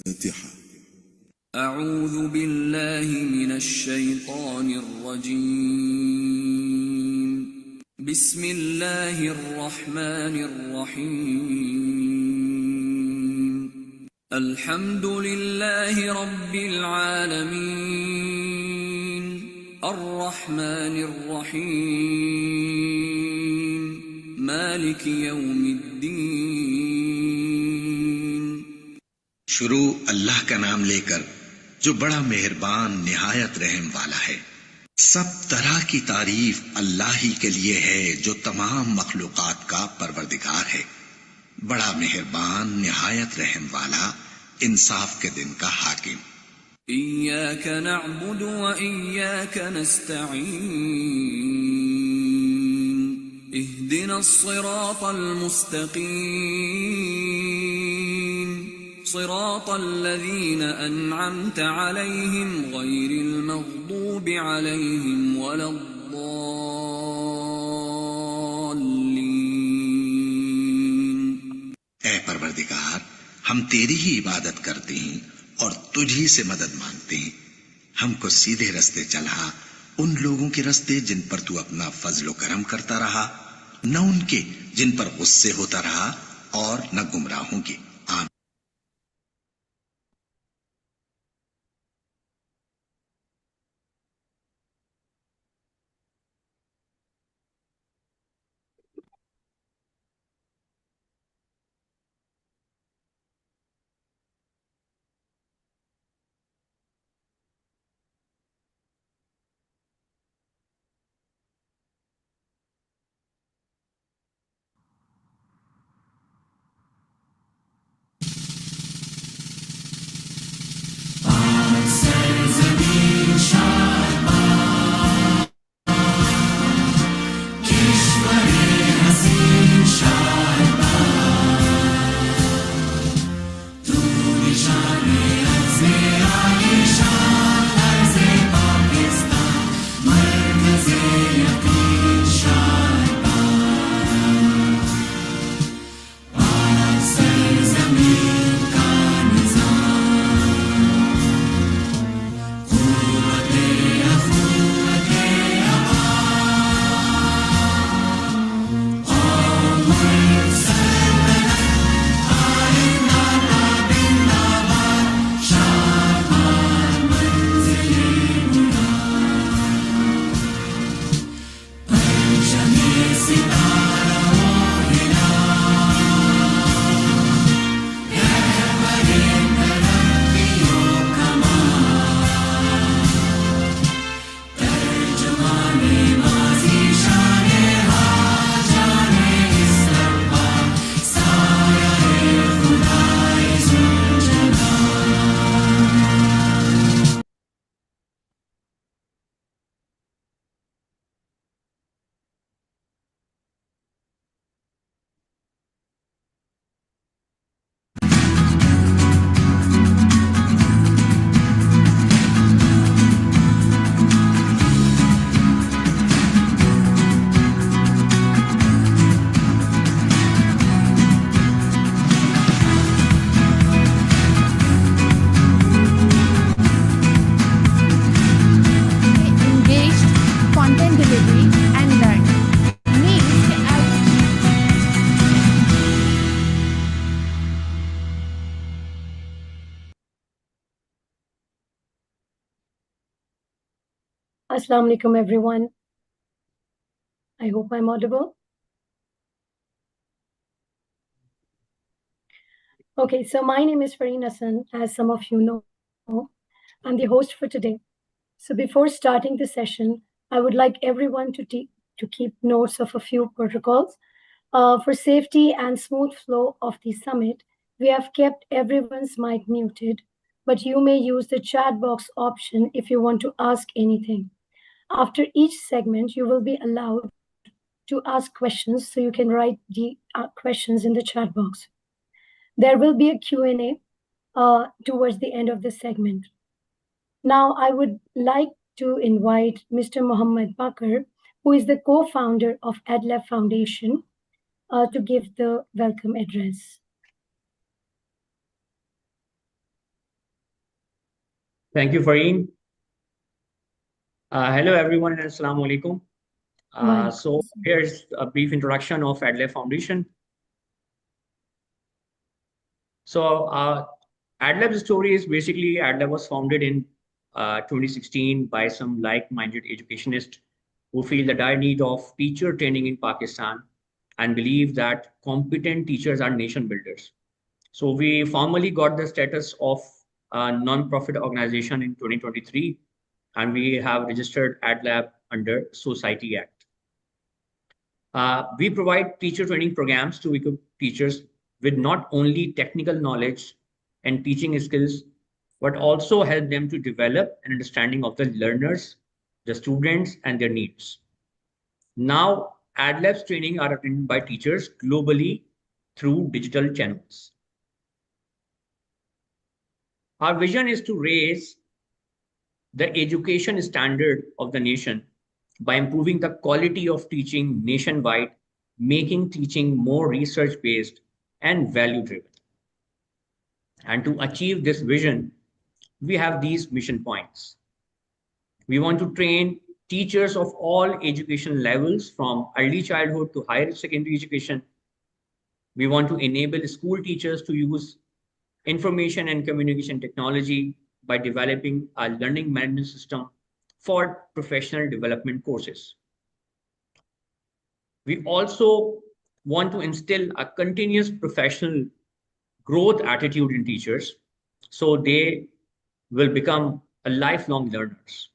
الفاتحة. أعوذ بالله من الشيطان الرجيم. بسم الله الرحمن الرحيم. الحمد لله رب العالمين الرحمن الرحيم مالك يوم الدين. शुरू अल्लाह का नाम लेकर जो बड़ा मेहरबान निहायत रहम वाला है। सब तरह की तारीफ अल्लाह ही के लिए है जो तमाम मखलूकात का परवरदिगार है, बड़ा मेहरबान निहायत रहम वाला, इंसाफ के दिन का हाकिम। इय्याक नअबुदु व इय्याक नस्तईन इहदिनस सिरातल मुस्तकीम صراط الذين أنعمت عليهم غير المغضوب عليهم ولا الضالين. ऐ परवरदिगार, हम तेरी ही इबादत करते हैं और तुझी से मदद मांगते हैं। हमको सीधे रास्ते चला, उन लोगों के रास्ते जिन पर तू अपना फजलो करम करता रहा, न उनके जिन पर गुस्से होता रहा, और न गुमराहों के। Assalamu alaikum everyone. I hope I'm audible. Okay, so my name is Fareen Hassan, as some of you know. I'm the host for today. So before starting the session, I would like everyone to keep notes of a few protocols. For safety and smooth flow of the summit, we have kept everyone's mic muted, but you may use the chat box option if you want to ask anything. After each segment, you will be allowed to ask questions, so you can write the questions in the chat box. There will be a Q&A towards the end of the segment. Now, I would like to invite Mr. Muhammad Bakar, who is the co-founder of AdLab Foundation, to give the welcome address. Thank you, Fareen. Hello, everyone, and Assalamu alaikum. So here's a brief introduction of AdLab Foundation. So AdLab's story is basically AdLab was founded in 2016 by some like-minded educationists who feel the dire need of teacher training in Pakistan and believe that competent teachers are nation builders. So we formally got the status of a non-profit organization in 2023, and we have registered AdLab under Society Act. We provide teacher training programs to equip teachers with not only technical knowledge and teaching skills, but also help them to develop an understanding of the learners, the students, and their needs. Now, AdLab's training are attended by teachers globally through digital channels. Our vision is to raise the education standard of the nation by improving the quality of teaching nationwide, making teaching more research-based and value-driven. And to achieve this vision, we have these mission points. We want to train teachers of all education levels from early childhood to higher secondary education. We want to enable school teachers to use information and communication technology by developing a learning management system for professional development courses. We also want to instill a continuous professional growth attitude in teachers so they will become a lifelong learners.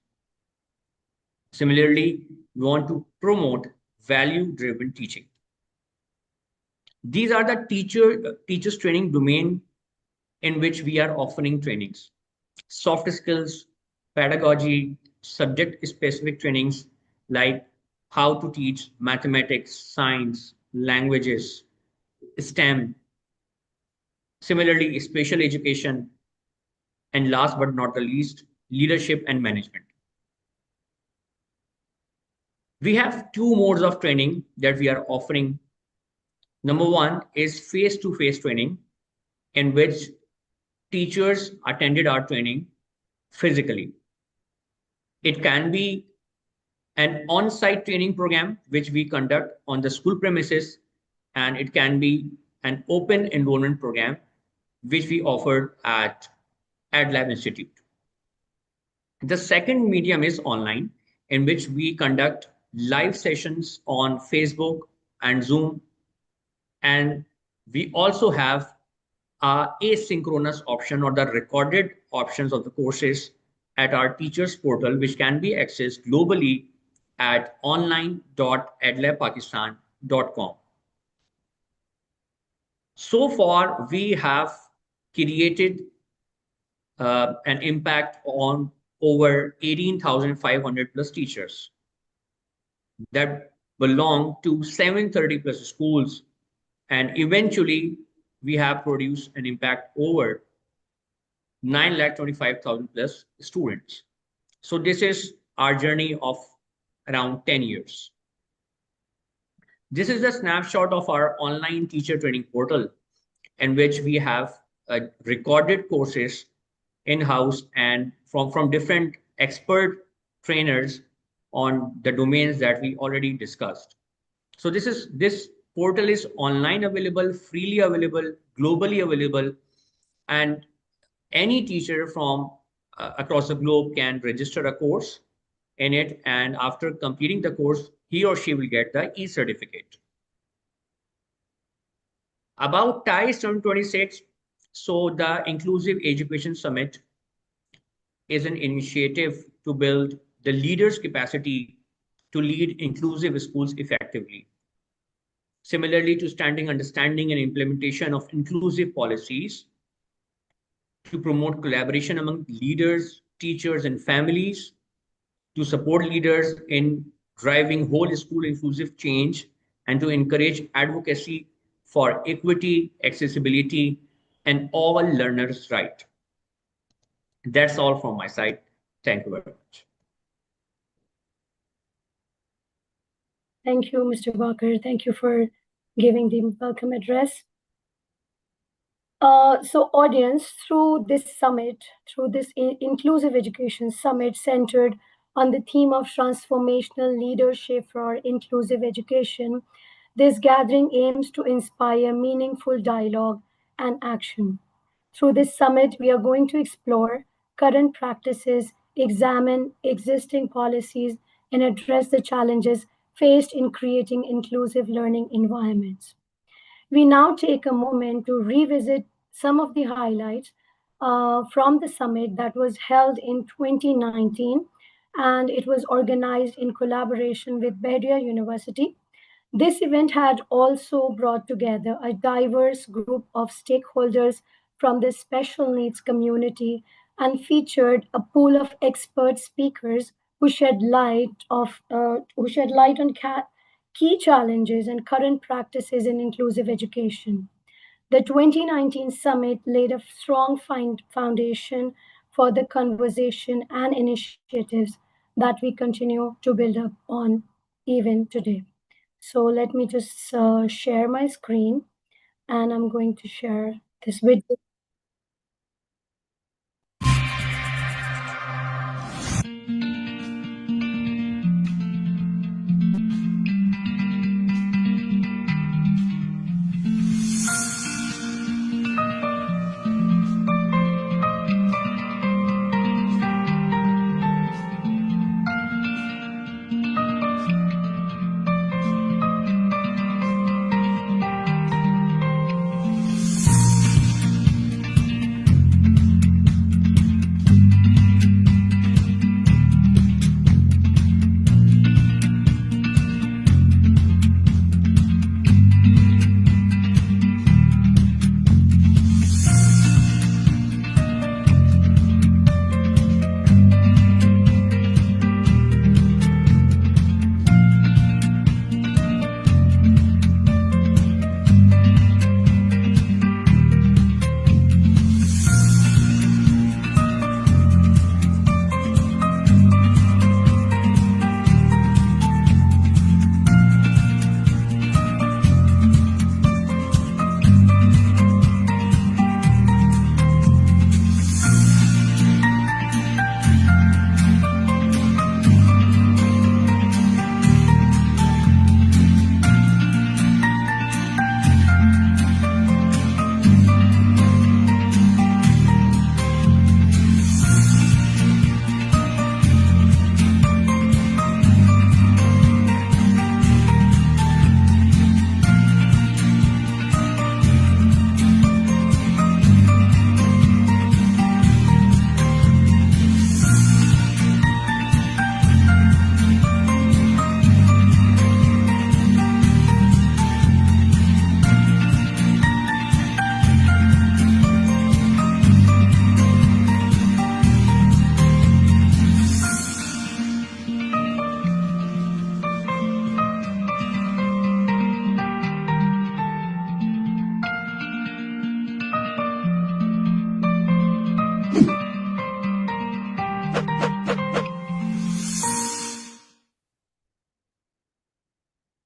Similarly, we want to promote value-driven teaching. These are the teachers training domain in which we are offering trainings. Soft skills, pedagogy, subject-specific trainings like how to teach mathematics, science, languages, STEM. Similarly, special education, and last but not the least, leadership and management. We have two modes of training that we are offering. Number one is face-to-face training, in which teachers attended our training physically. It can be an on-site training program, which we conduct on the school premises, and it can be an open enrollment program, which we offer at AdLab Institute. The second medium is online, in which we conduct live sessions on Facebook and Zoom. And we also have asynchronous option or the recorded options of the courses at our teachers portal, which can be accessed globally at online.adlabpakistan.com. So far, we have created an impact on over 18,500 plus teachers that belong to 730 plus schools, and eventually we have produced an impact over 9,25,000 plus students. So this is our journey of around 10 years. This is a snapshot of our online teacher training portal, in which we have recorded courses in-house and from different expert trainers on the domains that we already discussed. So this portal is online available, freely available, globally available, and any teacher from across the globe can register a course in it, and after completing the course, he or she will get the e-certificate. About TIES 2026, so the Inclusive Education Summit is an initiative to build the leaders' capacity to lead inclusive schools effectively. Similarly to standing understanding and implementation of inclusive policies, to promote collaboration among leaders, teachers, and families, to support leaders in driving whole school inclusive change, and to encourage advocacy for equity, accessibility, and all learners' right. That's all from my side. Thank you very much. Thank you, Mr. Walker. Thank you for giving the welcome address. So audience, through this summit, through this inclusive education summit centered on the theme of transformational leadership for inclusive education, this gathering aims to inspire meaningful dialogue and action. Through this summit, we are going to explore current practices, examine existing policies, and address the challenges faced in creating inclusive learning environments. We now take a moment to revisit some of the highlights from the summit that was held in 2019, and it was organized in collaboration with Bahria University. This event had also brought together a diverse group of stakeholders from the special needs community and featured a pool of expert speakers who shed light on key challenges and current practices in inclusive education. The 2019 summit laid a strong foundation for the conversation and initiatives that we continue to build up on even today. So let me just share my screen, and I'm going to share this video.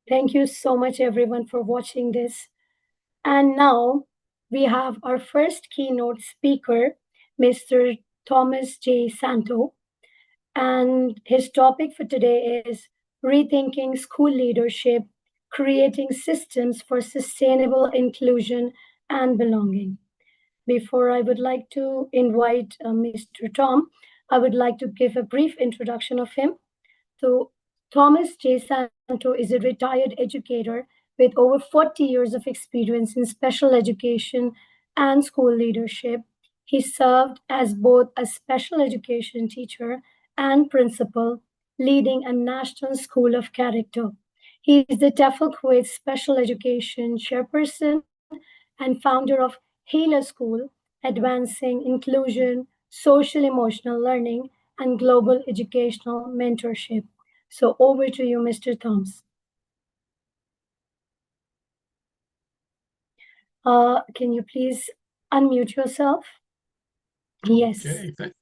Thank you so much, everyone, for watching this. And now we have our first keynote speaker, Mr. Thomas J. Santo. And his topic for today is Rethinking School Leadership, Creating Systems for Sustainable Inclusion and Belonging. Before I would like to invite Mr. Tom, I would like to give a brief introduction of him. So Thomas J. Santo is a retired educator with over 40 years of experience in special education and school leadership. He served as both a special education teacher and principal, leading a national school of character. He is the TEFL Kuwait Special Education Chairperson and founder of Healer School, advancing inclusion, social emotional learning, and global educational mentorship. So over to you, Mr. Thoms. Can you please unmute yourself? Yes. Okay,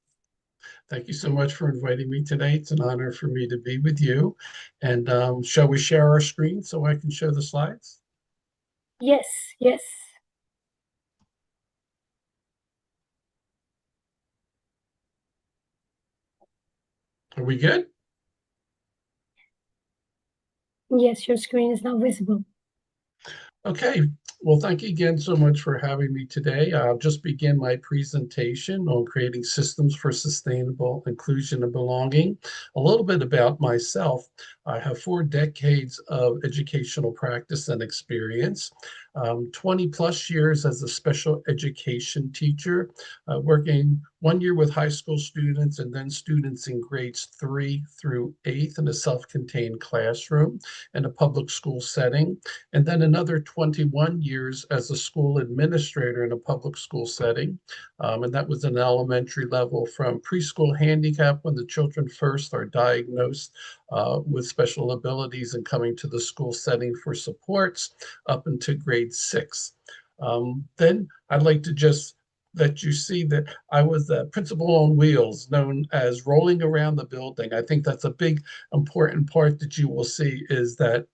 thank you so much for inviting me today. It's an honor for me to be with you. And shall we share our screen so I can show the slides? Yes, yes. Are we good? Yes, your screen is now visible. Okay, well, thank you again so much for having me today. I'll just begin my presentation on creating systems for sustainable inclusion and belonging. A little bit about myself. I have 4 decades of educational practice and experience, 20 plus years as a special education teacher, working 1 year with high school students and then students in grades 3 through 8th in a self-contained classroom in a public school setting, and then another 21 years as a school administrator in a public school setting. And that was an elementary level from preschool handicap when the children first are diagnosed with special abilities and coming to the school setting for supports up into grade 6. Then I'd like to just let you see that I was the principal on wheels, known as rolling around the building. I think that's a big important part that you will see, is that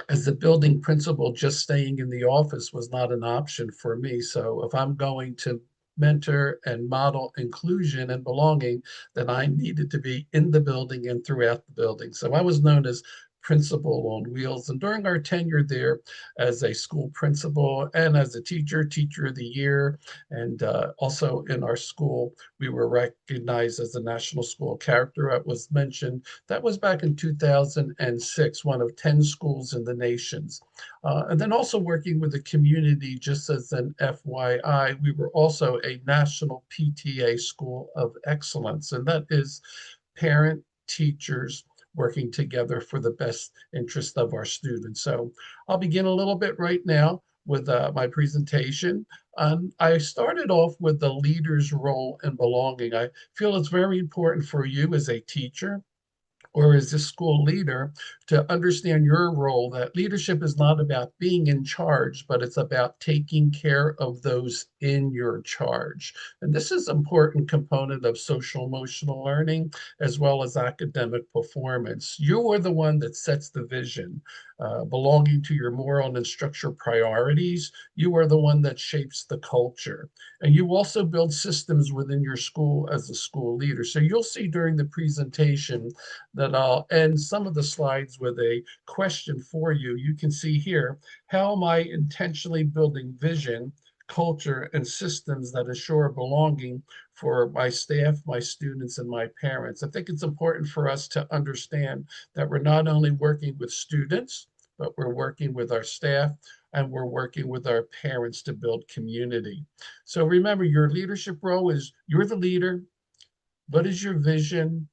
as the building principal, just staying in the office was not an option for me. So if I'm going to mentor and model inclusion and belonging, then I needed to be in the building and throughout the building. So I was known as principal on wheels. And during our tenure there as a school principal and as a teacher, teacher of the year, and also in our school, we were recognized as a national school character. It was mentioned that was back in 2006, one of 10 schools in the nations. And then also working with the community, just as an FYI, we were also a national PTA School of Excellence, and that is parent, teachers, working together for the best interest of our students. So I'll begin a little bit right now with my presentation. I started off with the leader's role in belonging. I feel it's very important for you as a teacher or as a school leader to understand your role, that leadership is not about being in charge, but it's about taking care of those in your charge. And this is an important component of social emotional learning as well as academic performance. You are the one that sets the vision, belonging to your moral and structural priorities. You are the one that shapes the culture. And you also build systems within your school as a school leader. So you'll see during the presentation that I'll end some of the slides with a question for you. You can see here, how am I intentionally building vision, culture, and systems that assure belonging for my staff, my students, and my parents? I think it's important for us to understand that we're not only working with students, but we're working with our staff and we're working with our parents to build community. So remember, your leadership role is you're the leader. What is your vision?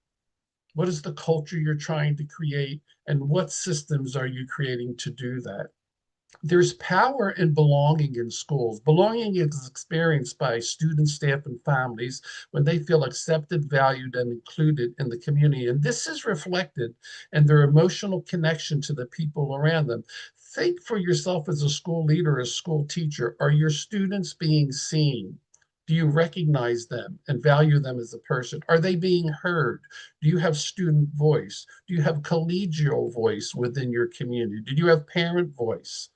What is the culture you're trying to create? And what systems are you creating to do that? There's power in belonging in schools. Belonging is experienced by students, staff, and families when they feel accepted, valued, and included in the community. And this is reflected in their emotional connection to the people around them. Think for yourself as a school leader, a school teacher. Are your students being seen? Do you recognize them and value them as a person? Are they being heard? Do you have student voice? Do you have collegial voice within your community? Do you have parent voice?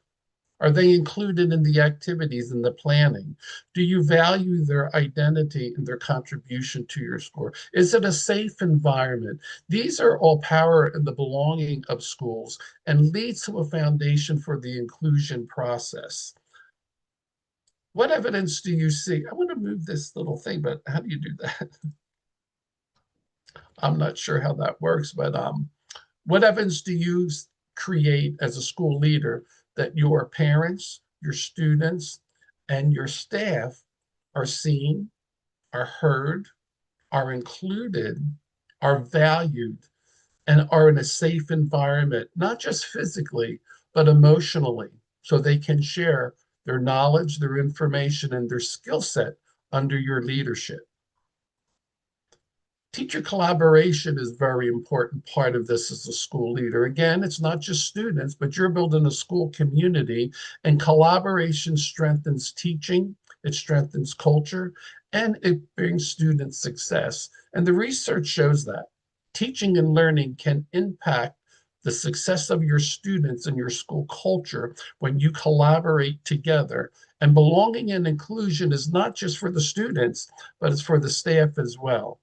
Are they included in the activities and the planning? Do you value their identity and their contribution to your school? Is it a safe environment? These are all power in the belonging of schools and leads to a foundation for the inclusion process. What evidence do you see? I want to move this little thing, but how do you do that? I'm not sure how that works, but what evidence do you create as a school leader that your parents, your students, and your staff are seen, are heard, are included, are valued, and are in a safe environment, not just physically, but emotionally, so they can share their knowledge, their information, and their skill set under your leadership? Teacher collaboration is a very important part of this as a school leader. Again, it's not just students, but you're building a school community, and collaboration strengthens teaching, it strengthens culture, and it brings student success. And the research shows that teaching and learning can impact the success of your students and your school culture when you collaborate together. And belonging and inclusion is not just for the students, but it's for the staff as well.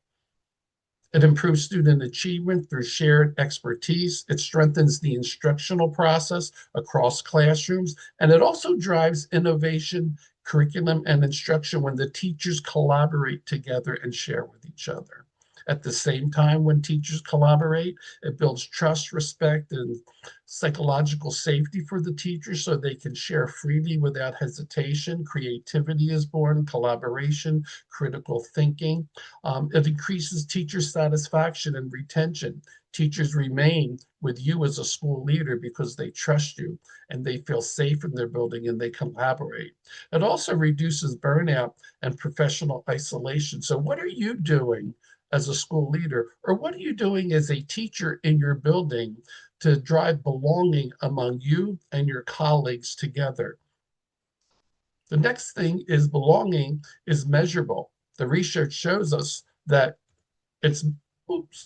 It improves student achievement through shared expertise. It strengthens the instructional process across classrooms, and it also drives innovation, curriculum, and instruction when the teachers collaborate together and share with each other. At the same time, when teachers collaborate, it builds trust, respect, and psychological safety for the teachers so they can share freely without hesitation. Creativity is born, collaboration, critical thinking. It increases teacher satisfaction and retention. Teachers remain with you as a school leader because they trust you and they feel safe in their building and they collaborate. It also reduces burnout and professional isolation. So, what are you doing as a school leader, or what are you doing as a teacher in your building to drive belonging among you and your colleagues together? The next thing is belonging is measurable. The research shows us that it's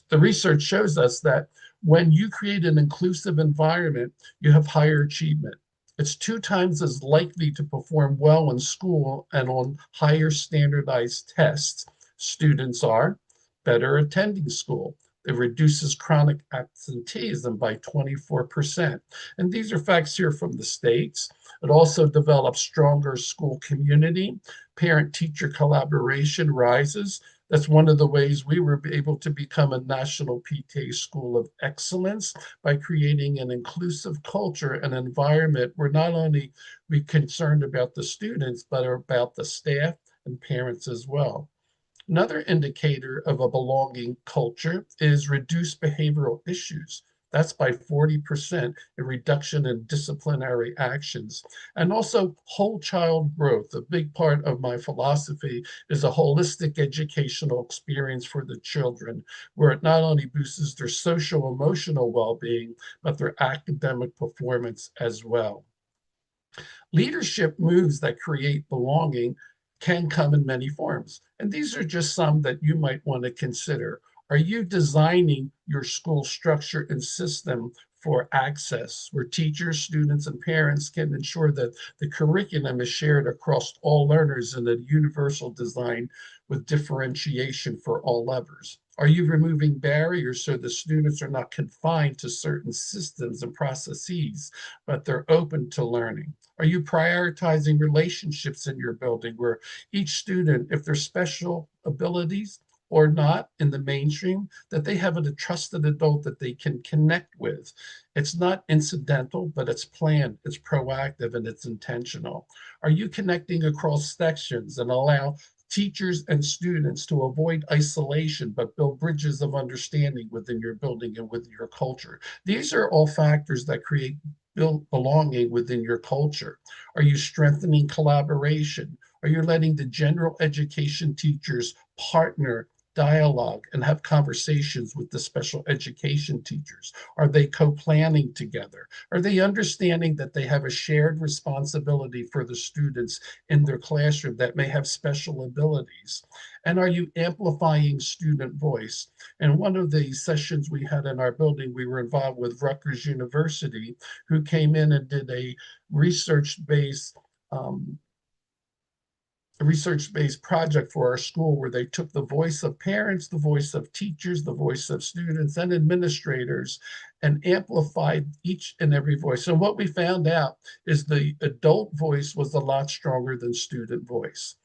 the research shows us that when you create an inclusive environment, you have higher achievement. It's 2 times as likely to perform well in school and on higher standardized tests. Students are better attending school. It reduces chronic absenteeism by 24%. And these are facts here from the States. It also develops stronger school community. Parent-teacher collaboration rises. That's one of the ways we were able to become a national PTA school of excellence, by creating an inclusive culture and environment where not only we concerned about the students, but about the staff and parents as well. Another indicator of a belonging culture is reduced behavioral issues. That's by 40%, a reduction in disciplinary actions. And also whole child growth. A big part of my philosophy is a holistic educational experience for the children, where it not only boosts their social emotional well-being, but their academic performance as well. Leadership moves that create belonging can come in many forms. And these are just some that you might want to consider. Are you designing your school structure and system for access, where teachers, students, and parents can ensure that the curriculum is shared across all learners in a universal design with differentiation for all levels? Are you removing barriers so the students are not confined to certain systems and processes, but they're open to learning? Are you prioritizing relationships in your building where each student, if they're special abilities or not in the mainstream, that they have a trusted adult that they can connect with? It's not incidental, but it's planned, it's proactive, and it's intentional. Are you connecting across sections and allow teachers and students to avoid isolation, but build bridges of understanding within your building and with your culture? These are all factors that create build belonging within your culture. Are you strengthening collaboration? Are you letting the general education teachers partner, dialogue, and have conversations with the special education teachers? Are they co-planning together? Are they understanding that they have a shared responsibility for the students in their classroom that may have special abilities? And are you amplifying student voice? And one of the sessions we had in our building, we were involved with Rutgers University, who came in and did a research-based um, a research-based project for our school, where they took the voice of parents, the voice of teachers, the voice of students and administrators, and amplified each and every voice. And what we found out is the adult voice was a lot stronger than student voice.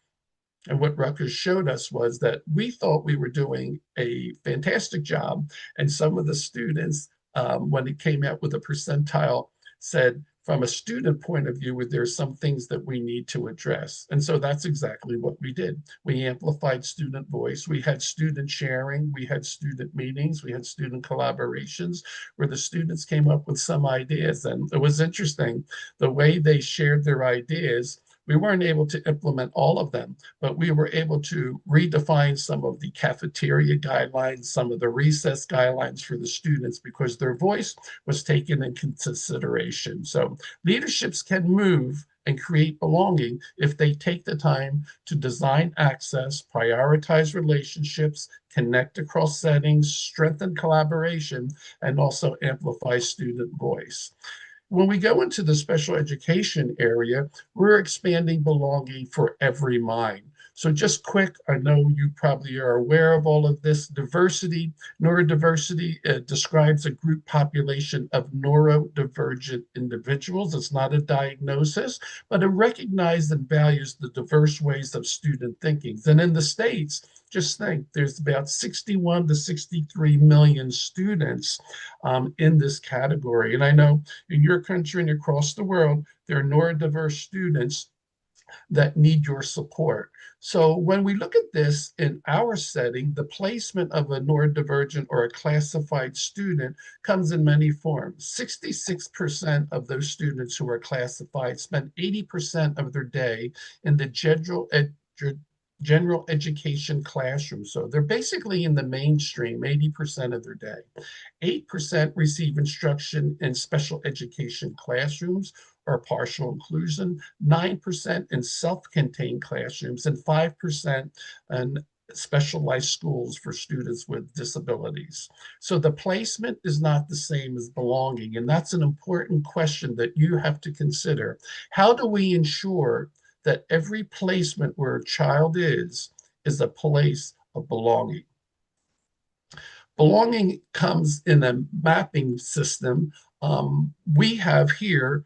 And what Rutgers showed us was that we thought we were doing a fantastic job, and some of the students, when it came out with a percentile, said, from a student point of view, there's some things that we need to address. And so that's exactly what we did. We amplified student voice. We had student sharing. We had student meetings. We had student collaborations where the students came up with some ideas. And it was interesting, the way they shared their ideas. We weren't able to implement all of them, but we were able to redefine some of the cafeteria guidelines, some of the recess guidelines for the students, because their voice was taken into consideration. So leaderships can move and create belonging if they take the time to design access, prioritize relationships, connect across settings, strengthen collaboration, and also amplify student voice. When we go into the special education area, we're expanding belonging for every mind. So just quick, I know you probably are aware of all of this. Diversity, neurodiversity describes a group population of neurodivergent individuals. It's not a diagnosis, but it recognizes and values the diverse ways of student thinking. And in the States, just think, there's about 61 to 63 million students in this category. And I know in your country and across the world, there are neurodiverse students that need your support. So when we look at this in our setting, the placement of a neurodivergent or a classified student comes in many forms. 66% of those students who are classified spend 80% of their day in the general education classroom. So they're basically in the mainstream 80% of their day. 8% receive instruction in special education classrooms or partial inclusion, 9% in self-contained classrooms, and 5% in specialized schools for students with disabilities. So the placement is not the same as belonging, and that's an important question that you have to consider. How do we ensure that every placement where a child is a place of belonging? Belonging comes in a mapping system. We have here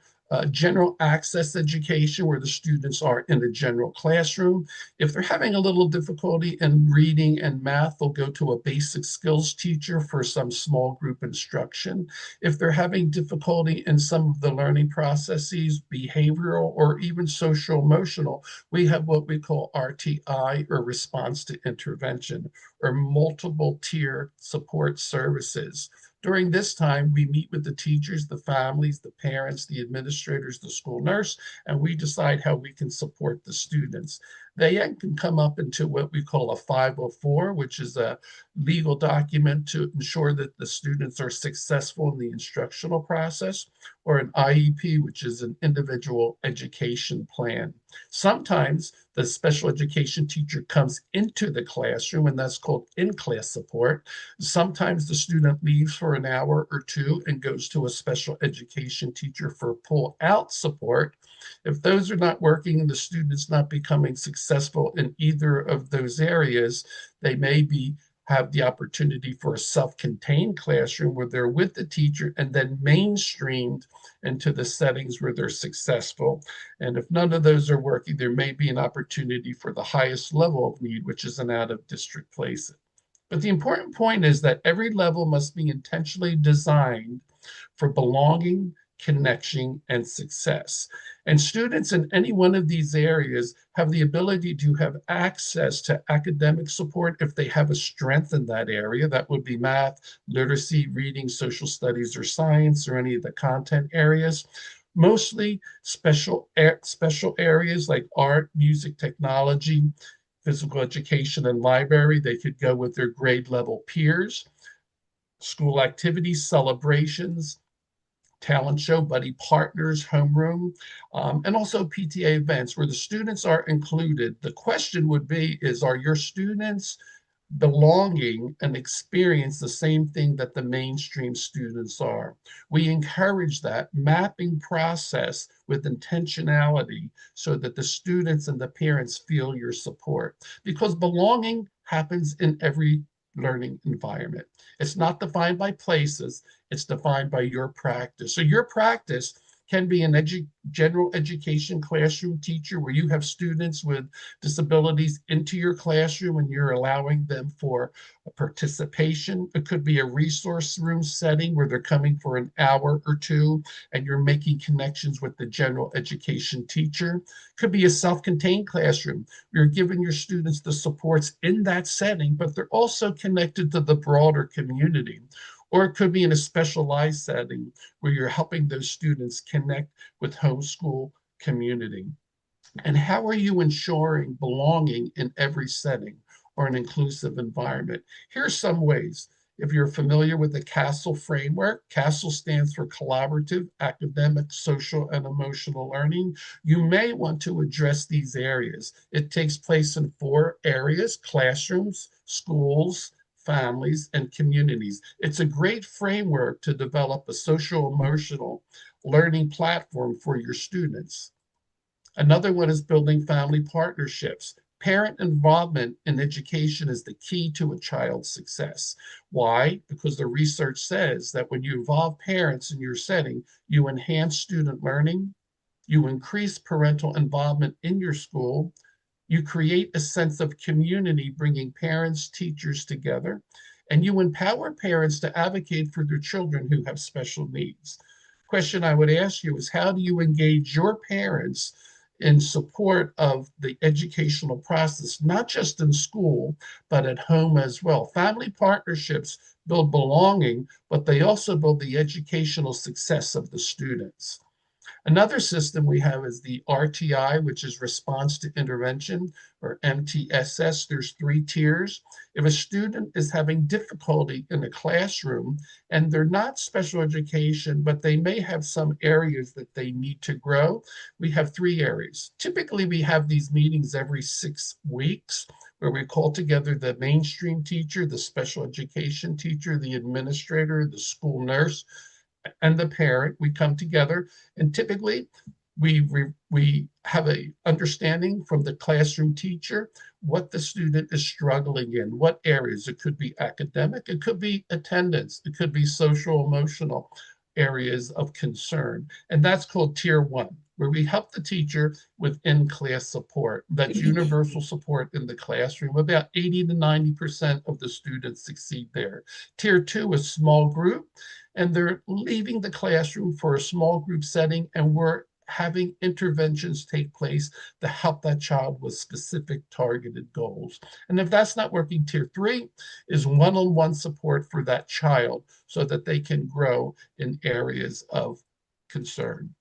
general access education, where the students are in a general classroom. If they're having a little difficulty in reading and math, they'll go to a basic skills teacher for some small group instruction. If they're having difficulty in some of the learning processes, behavioral or even social emotional, we have what we call RTI, or response to intervention, or multiple tier support services. During this time, we meet with the teachers, the families, the parents, the administrators, the school nurse, and we decide how we can support the students. They then can come up into what we call a 504, which is a legal document to ensure that the students are successful in the instructional process, or an IEP, which is an individual education plan. Sometimes the special education teacher comes into the classroom, and that's called in-class support. Sometimes the student leaves for an hour or two and goes to a special education teacher for pull-out support. If those are not working and the student's not becoming successful in either of those areas, they may have the opportunity for a self-contained classroom where they're with the teacher and then mainstreamed into the settings where they're successful. And if none of those are working, there may be an opportunity for the highest level of need, which is an out-of-district placement. But the important point is that every level must be intentionally designed for belonging, connection, and success. And students in any one of these areas have the ability to have access to academic support if they have a strength in that area. That would be math, literacy, reading, social studies, or science, or any of the content areas. Mostly special areas like art, music, technology, physical education, and library. They could go with their grade level peers. School activities, celebrations, talent show, buddy partners, homeroom, and also PTA events where the students are included. The question would be, are your students belonging and experience the same thing that the mainstream students are? We encourage that mapping process with intentionality so that the students and the parents feel your support, because belonging happens in every learning environment. It's not defined by places, it's defined by your practice. So your practice can be an general education classroom teacher where you have students with disabilities into your classroom and you're allowing them for participation. It could be a resource room setting where they're coming for an hour or two and you're making connections with the general education teacher. It could be a self-contained classroom. You're giving your students the supports in that setting, but they're also connected to the broader community. Or it could be in a specialized setting where you're helping those students connect with homeschool community. And how are you ensuring belonging in every setting or an inclusive environment? Here's some ways. If you're familiar with the CASEL framework, CASEL stands for Collaborative, Academic, Social, and Emotional Learning. You may want to address these areas. It takes place in 4 areas: classrooms, schools, families, and communities. It's a great framework to develop a social emotional learning platform for your students. Another one is building family partnerships. Parent involvement in education is the key to a child's success. Why? Because the research says that when you involve parents in your setting, you enhance student learning, you increase parental involvement in your school, you create a sense of community, bringing parents, teachers together, and you empower parents to advocate for their children who have special needs. Question I would ask you is, how do you engage your parents in support of the educational process, not just in school, but at home as well? Family partnerships build belonging, but they also build the educational success of the students. Another system we have is the RTI, which is response to intervention, or MTSS. There's 3 tiers. If a student is having difficulty in a classroom and they're not special education, but they may have some areas that they need to grow, we have 3 areas. Typically, we have these meetings every 6 weeks where we call together the mainstream teacher, the special education teacher, the administrator, the school nurse, and the parent. We come together, and typically we have a understanding from the classroom teacher what the student is struggling in, what areas. It could be academic, it could be attendance, it could be social emotional areas of concern, and that's called tier 1, where we help the teacher with in-class support. That's universal support in the classroom. About 80 to 90% of the students succeed there. Tier 2 is small group, and they're leaving the classroom for a small group setting, and we're having interventions take place to help that child with specific targeted goals. And if that's not working, tier 3 is one-on-one support for that child so that they can grow in areas of concern.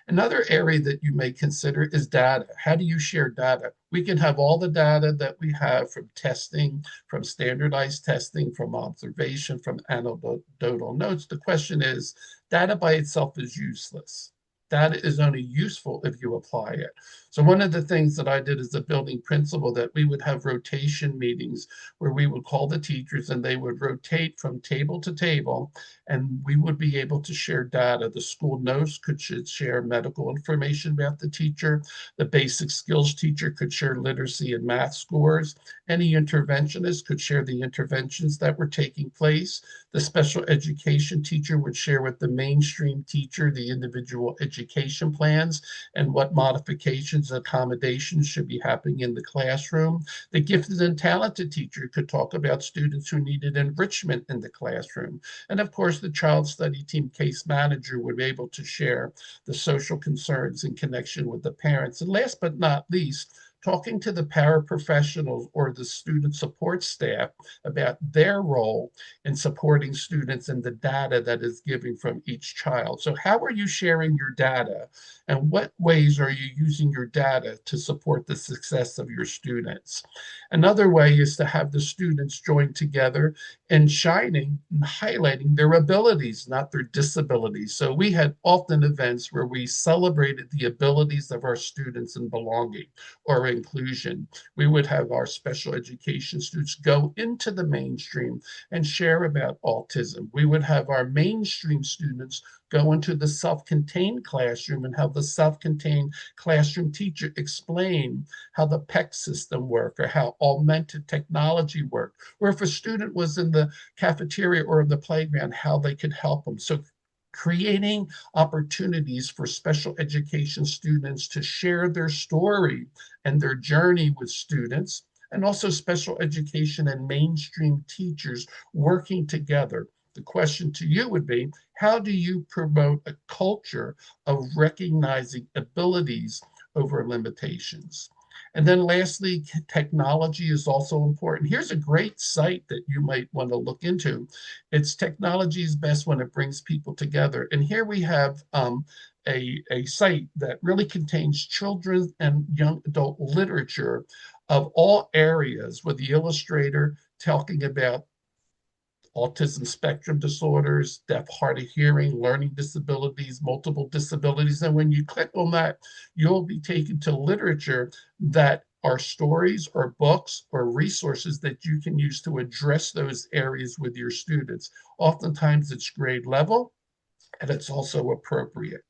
Another area that you may consider is data. How do you share data? We can have all the data that we have from testing, from standardized testing, from observation, from anecdotal notes. The question is, data by itself is useless. Data is only useful if you apply it. So one of the things that I did as a building principal, that we would have rotation meetings where we would call the teachers and they would rotate from table to table, and we would be able to share data. The school nurse could share medical information about the teacher. The basic skills teacher could share literacy and math scores. Any interventionist could share the interventions that were taking place. The special education teacher would share with the mainstream teacher the individual education plans and what modifications, accommodations should be happening in the classroom. The gifted and talented teacher could talk about students who needed enrichment in the classroom. And of course, the child study team case manager would be able to share the social concerns in connection with the parents. And last but not least, talking to the paraprofessionals or the student support staff about their role in supporting students and the data that is given from each child. So how are you sharing your data, and what ways are you using your data to support the success of your students? Another way is to have the students join together and shining and highlighting their abilities, not their disabilities. So we had often events where we celebrated the abilities of our students in belonging or inclusion. We would have our special education students go into the mainstream and share about autism. We would have our mainstream students go into the self-contained classroom and have the self-contained classroom teacher explain how the PEC system worked, or how augmented technology worked, or if a student was in the cafeteria or in the playground, how they could help them. So creating opportunities for special education students to share their story and their journey with students, and also special education and mainstream teachers working together. The question to you would be, how do you promote a culture of recognizing abilities over limitations? And then lastly, technology is also important. Here's a great site that you might want to look into. It's technology is best when it brings people together. And here we have a site that really contains children's and young adult literature of all areas, with the illustrator talking about autism spectrum disorders, deaf, hard of hearing, learning disabilities, multiple disabilities. And when you click on that, you'll be taken to literature that are stories or books or resources that you can use to address those areas with your students. Oftentimes it's grade level, and it's also appropriate.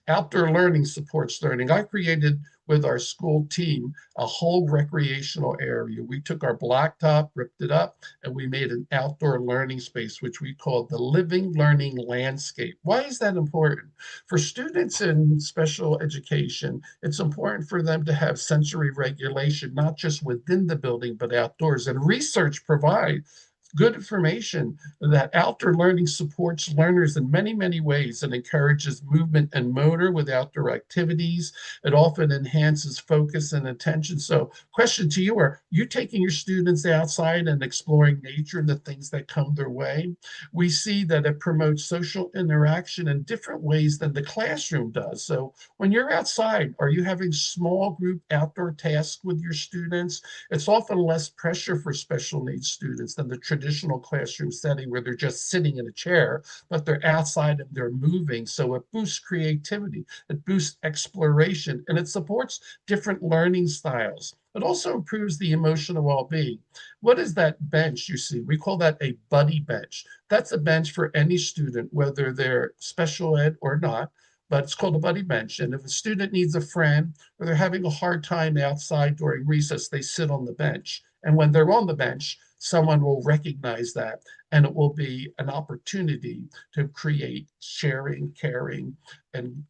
Outdoor learning supports learning. I created with our school team a whole recreational area. We took our blacktop, ripped it up, and we made an outdoor learning space, which we called the Living Learning Landscape. Why is that important? For students in special education, it's important for them to have sensory regulation, not just within the building, but outdoors. And research provides good information that outdoor learning supports learners in many, many ways. It encourages movement and motor with outdoor activities. It often enhances focus and attention. So question to you, are you taking your students outside and exploring nature and the things that come their way? We see that it promotes social interaction in different ways than the classroom does. So when you're outside, are you having small group outdoor tasks with your students? It's often less pressure for special needs students than the traditional classroom setting where they're just sitting in a chair, but they're outside and they're moving. So it boosts creativity, it boosts exploration, and it supports different learning styles. It also improves the emotional well-being. What is that bench you see? We call that a buddy bench. That's a bench for any student, whether they're special ed or not, but it's called a buddy bench. And if a student needs a friend or they're having a hard time outside during recess, they sit on the bench. And when they're on the bench, someone will recognize that, and it will be an opportunity to create sharing, caring, and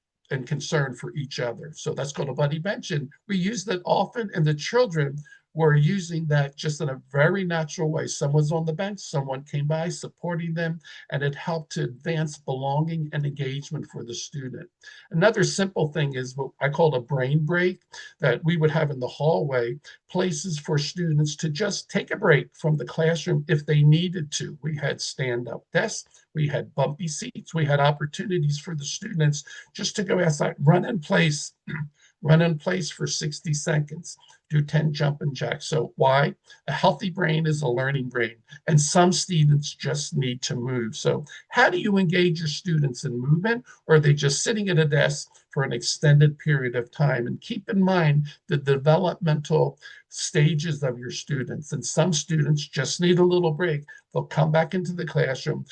concern for each other. So that's called a buddy bench. And we use that often, and the children were using that just in a very natural way. Someone's on the bench, someone came by supporting them, and it helped to advance belonging and engagement for the student. Another simple thing is what I call a brain break that we would have in the hallway, places for students to just take a break from the classroom if they needed to. We had stand-up desks, we had bumpy seats, we had opportunities for the students just to go outside, run in place, run in place for 60 seconds, do 10 jumping jacks. So why? A healthy brain is a learning brain, and some students just need to move. So how do you engage your students in movement, or are they just sitting at a desk for an extended period of time? And keep in mind the developmental stages of your students. And some students just need a little break. They'll come back into the classroom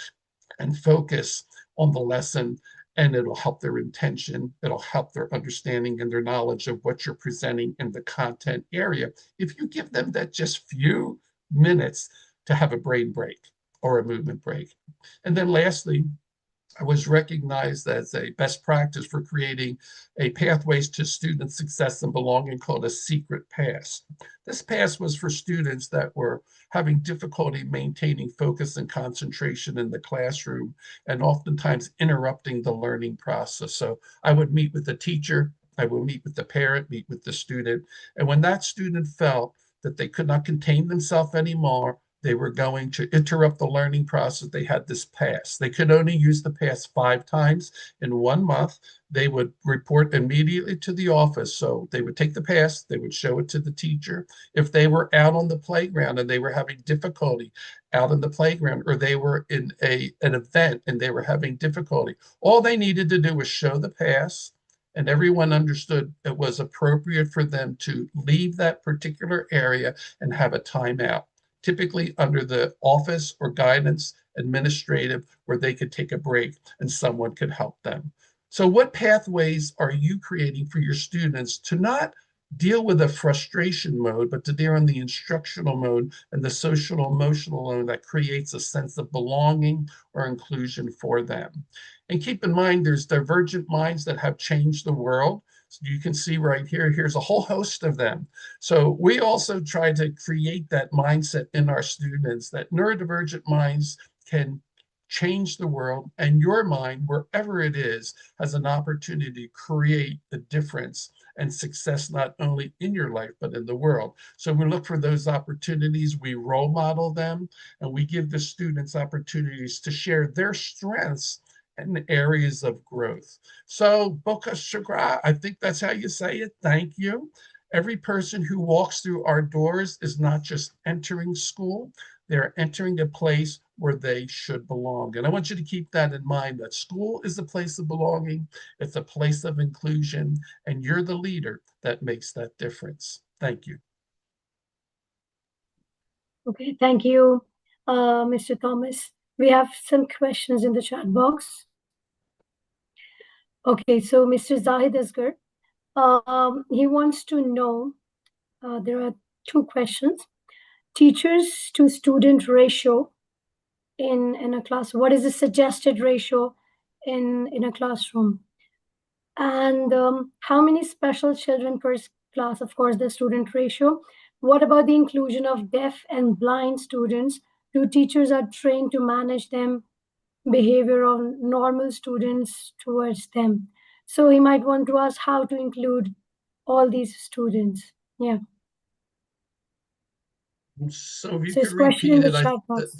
and focus on the lesson, and it'll help their intention, it'll help their understanding and their knowledge of what you're presenting in the content area. If you give them that just few minutes to have a brain break or a movement break. And then lastly, I was recognized as a best practice for creating a pathways to student success and belonging called a secret pass. This pass was for students that were having difficulty maintaining focus and concentration in the classroom and oftentimes interrupting the learning process. So I would meet with the teacher, I would meet with the parent, meet with the student. And when that student felt that they could not contain themselves anymore, they were going to interrupt the learning process, they had this pass. They could only use the pass 5 times in 1 month. They would report immediately to the office. So they would take the pass, they would show it to the teacher. If they were out on the playground and they were having difficulty out in the playground, or they were in an event and they were having difficulty, all they needed to do was show the pass, and everyone understood it was appropriate for them to leave that particular area and have a timeout, typically under the office or guidance administrative, where they could take a break and someone could help them. So what pathways are you creating for your students to not deal with the frustration mode, but to deal in the instructional mode and the social emotional mode that creates a sense of belonging or inclusion for them? And keep in mind, there's divergent minds that have changed the world. So you can see right here, here's a whole host of them. So we also try to create that mindset in our students that neurodivergent minds can change the world, and your mind, wherever it is, has an opportunity to create the difference and success not only in your life, but in the world. So we look for those opportunities, we role model them, and we give the students opportunities to share their strengths and areas of growth. So Boka Shukra, I think that's how you say it. Thank you. Every person who walks through our doors is not just entering school, they're entering a place where they should belong. And I want you to keep that in mind, that school is a place of belonging, it's a place of inclusion, and you're the leader that makes that difference. Thank you. Okay, thank you, Mr. Thomas. We have some questions in the chat box. Okay, so Mr. Zahid Asgar, he wants to know, there are two questions. Teachers to student ratio in a class. What is the suggested ratio in a classroom? And how many special children per class? Of course, the student ratio. What about the inclusion of deaf and blind students? Do teachers are trained to manage them, behavior of normal students towards them? So he might want to ask how to include all these students. Yeah. So if you So his could question in repeat the it, chat box.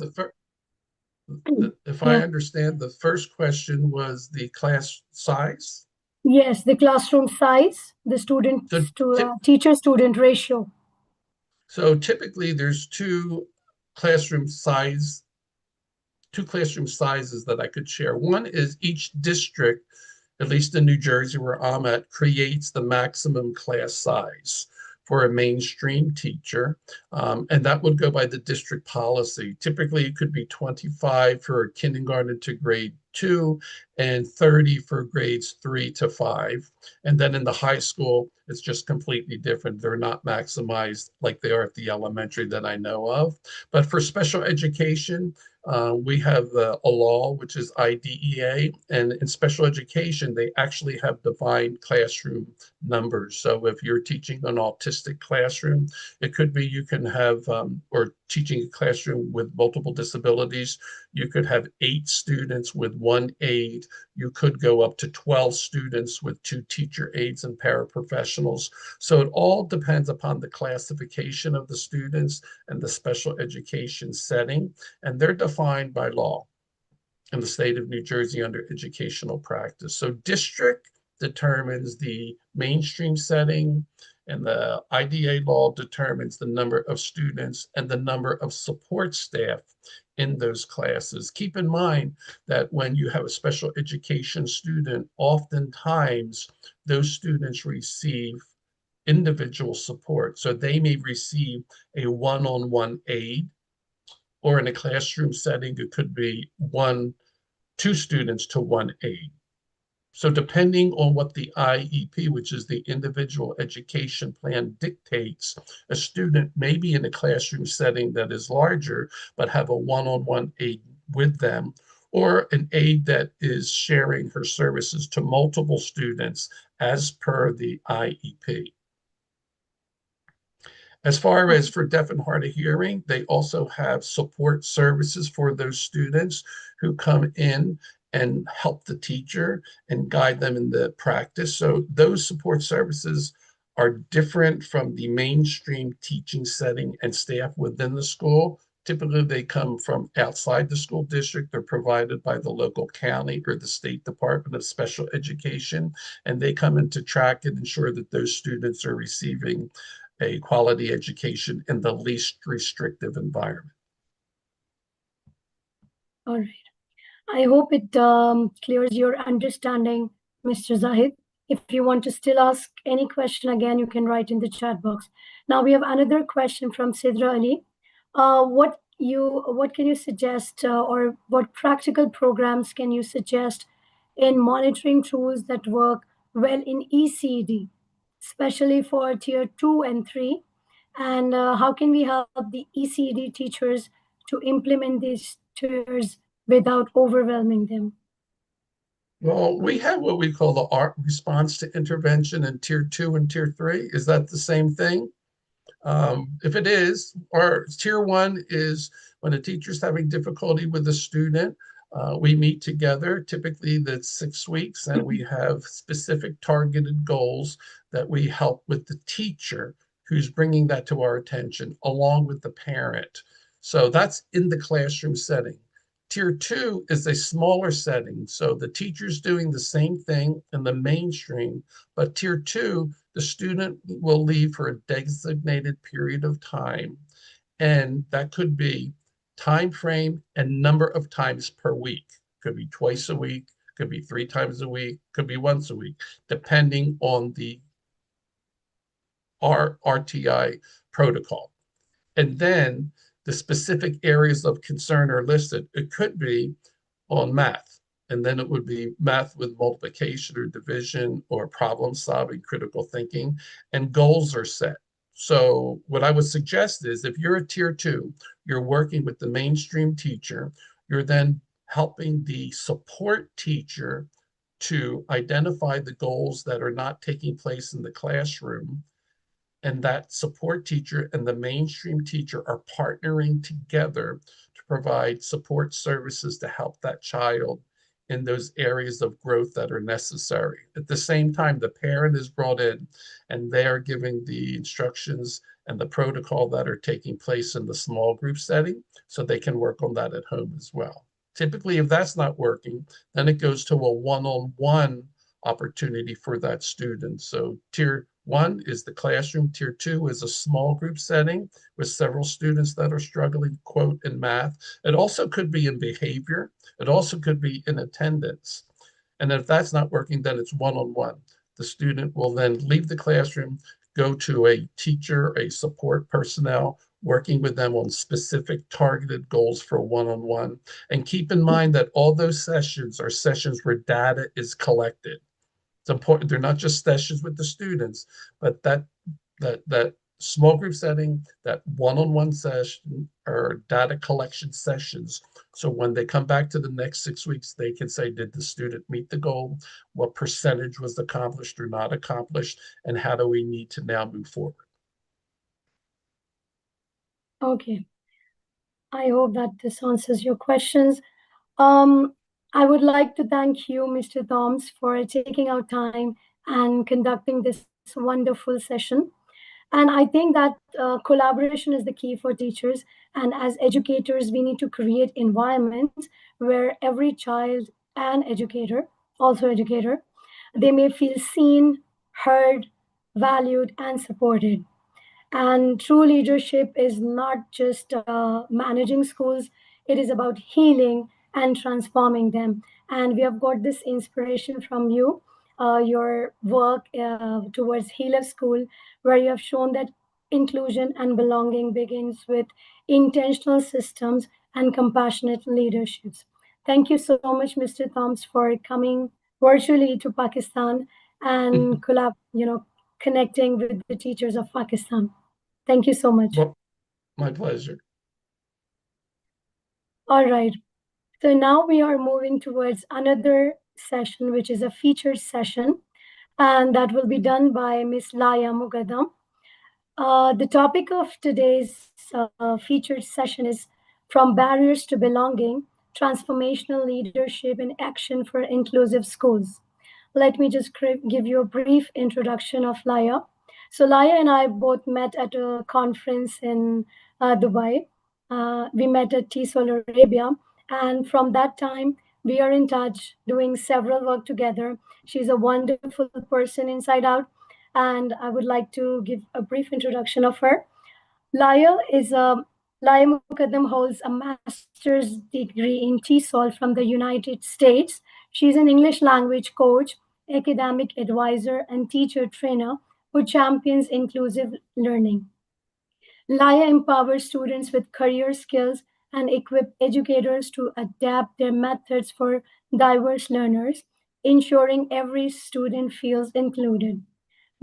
if I Yeah. understand, the first question was the class size. Yes, the classroom size, the So, students to teacher-student ratio. so typically there's classroom size, two classroom sizes that I could share. One is each district, at least in New Jersey where I'm at, creates the maximum class size for a mainstream teacher. And that would go by the district policy. Typically, it could be 25 for kindergarten to grade 2 and 30 for grades 3 to 5. And then in the high school, it's just completely different. They're not maximized like they are at the elementary that I know of. But for special education, we have a law, which is IDEA, and in special education, they actually have defined classroom numbers. So if you're teaching an autistic classroom, it could be you can have, or teaching a classroom with multiple disabilities, you could have 8 students with 1 aide. You could go up to 12 students with 2 teacher aides and paraprofessionals. So it all depends upon the classification of the students and the special education setting, and they're defined by law in the state of New Jersey under educational practice. So district determines the mainstream setting, and the IDA law determines the number of students and the number of support staff in those classes. Keep in mind that when you have a special education student, oftentimes those students receive individual support. So they may receive a one-on-one aid, or in a classroom setting, it could be 2 students to 1 aide. So depending on what the IEP, which is the individual education plan, dictates, a student may be in a classroom setting that is larger, but have a one-on-one aide with them, or an aide that is sharing her services to multiple students as per the IEP. As far as for deaf and hard of hearing, they also have support services for those students who come in and help the teacher and guide them in the practice. So those support services are different from the mainstream teaching setting and staff within the school. Typically, they come from outside the school district. They're provided by the local county or the State Department of Special Education, and they come in to track and ensure that those students are receiving a quality education in the least restrictive environment. All right. I hope it clears your understanding, Mr. Zahid. If you want to still ask any question again, you can write in the chat box. Now we have another question from Sidra Ali. What can you suggest, or what practical programs can you suggest in monitoring tools that work well in ECD, especially for tier 2 and 3? And how can we help the ECD teachers to implement these tiers without overwhelming them? Well, we have what we call the ART response to intervention in tier 2 and tier 3. Is that the same thing? If it is, or tier 1 is when a teacher's having difficulty with a student, we meet together. Typically that's 6 weeks, and we have specific targeted goals that we help with the teacher who's bringing that to our attention, along with the parent. So that's in the classroom setting. Tier 2 is a smaller setting, so the teacher's doing the same thing in the mainstream, but tier 2, the student will leave for a designated period of time, and that could be time frame and number of times per week. Could be twice a week, could be 3 times a week, could be once a week, depending on the RTI protocol. And then the specific areas of concern are listed. It could be on math. and then it would be math with multiplication or division or problem solving, critical thinking, and goals are set. So what I would suggest is if you're a tier 2, you're working with the mainstream teacher, you're then helping the support teacher to identify the goals that are not taking place in the classroom, and that support teacher and the mainstream teacher are partnering together to provide support services to help that child in those areas of growth that are necessary. At the same time, the parent is brought in and they are giving the instructions and the protocol that are taking place in the small group setting so they can work on that at home as well. Typically, if that's not working, then it goes to a one-on-one opportunity for that student. So tier 1 is the classroom. Tier 2 is a small group setting with several students that are struggling, quote, in math. It also could be in behavior. It also could be in attendance. And if that's not working, then it's one-on-one. The student will then leave the classroom, go to a teacher, a support personnel, working with them on specific targeted goals for one-on-one. And keep in mind that all those sessions are sessions where data is collected. It's important. They're not just sessions with the students, but that small group setting, that one-on-one session or data collection sessions. So when they come back to the next 6 weeks, they can say, did the student meet the goal? What percentage was accomplished or not accomplished? And how do we need to now move forward? Okay. I hope that this answers your questions. Um, I would like to thank you, Mr. Thoms, for taking out time and conducting this wonderful session. And I think that collaboration is the key for teachers. And as educators, we need to create environments where every child and educator, also educator, they may feel seen, heard, valued, and supported. And true leadership is not just managing schools, it is about healing and transforming them. And we have got this inspiration from you, your work towards Healer School, where you have shown that inclusion and belonging begins with intentional systems and compassionate leaderships. Thank you so much, Mr. Thoms, for coming virtually to Pakistan and connecting with the teachers of Pakistan. Thank you so much. Well, my pleasure. All right. So now we are moving towards another session, which is a featured session, and that will be done by Ms. Laya Mugaddam. The topic of today's featured session is From Barriers to Belonging, Transformational Leadership in Action for Inclusive Schools. Let me just give you a brief introduction of Laya. So Laya and I both met at a conference in Dubai. We met at TESOL Arabia, and from that time, we are in touch, doing several work together. She's a wonderful person inside out, and I would like to give a brief introduction of her. Laya Mukaddam holds a master's degree in TESOL from the United States. She's an English language coach, academic advisor, and teacher trainer who champions inclusive learning. Laya empowers students with career skills and equip educators to adapt their methods for diverse learners, ensuring every student feels included.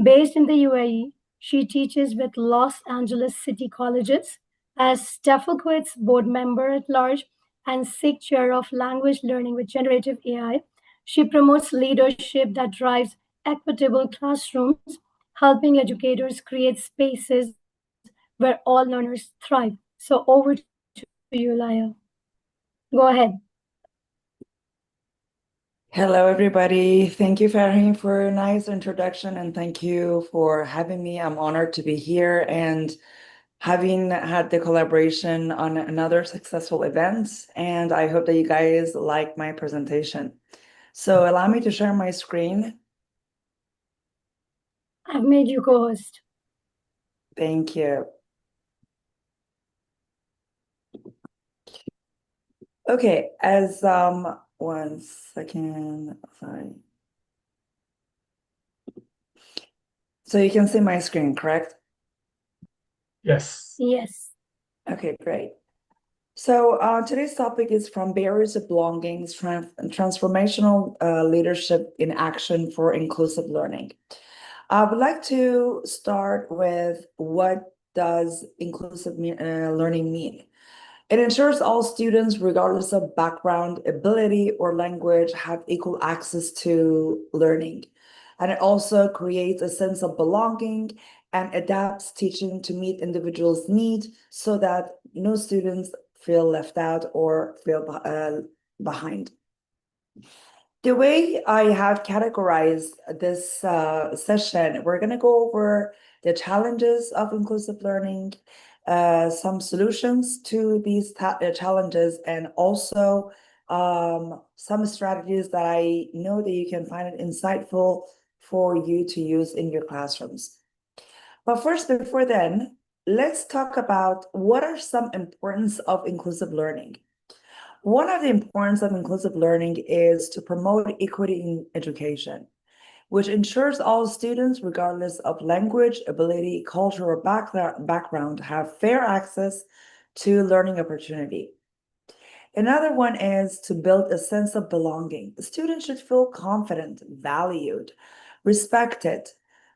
Based in the UAE, she teaches with Los Angeles City Colleges as Staffelquid's board member at large and SIG chair of language learning with generative AI. She promotes leadership that drives equitable classrooms, helping educators create spaces where all learners thrive. So over to you, Laya. Go ahead. Hello, everybody. Thank you, Farheen, for a nice introduction, and thank you for having me. I'm honored to be here and having had the collaboration on another successful event, and I hope that you guys like my presentation. So allow me to share my screen. I've made you co-host. Thank you. Okay, as 1 second, sorry. So you can see my screen, correct? Yes. Yes. Okay, great. So today's topic is from barriers to belonging, transformational leadership in action for inclusive learning. I would like to start with what does inclusive learning mean? It ensures all students, regardless of background, ability, or language, have equal access to learning. And it also creates a sense of belonging and adapts teaching to meet individuals' needs so that no students feel left out or feel behind. The way I have categorized this session, we're going to go over the challenges of inclusive learning, some solutions to these challenges, and also some strategies that I know that you can find it insightful for you to use in your classrooms. But first, before then, let's talk about what are some importance of inclusive learning. One of the importance of inclusive learning is to promote equity in education, which ensures all students, regardless of language, ability, culture, or background, have fair access to learning opportunity. Another one is to build a sense of belonging. Students should feel confident, valued, respected,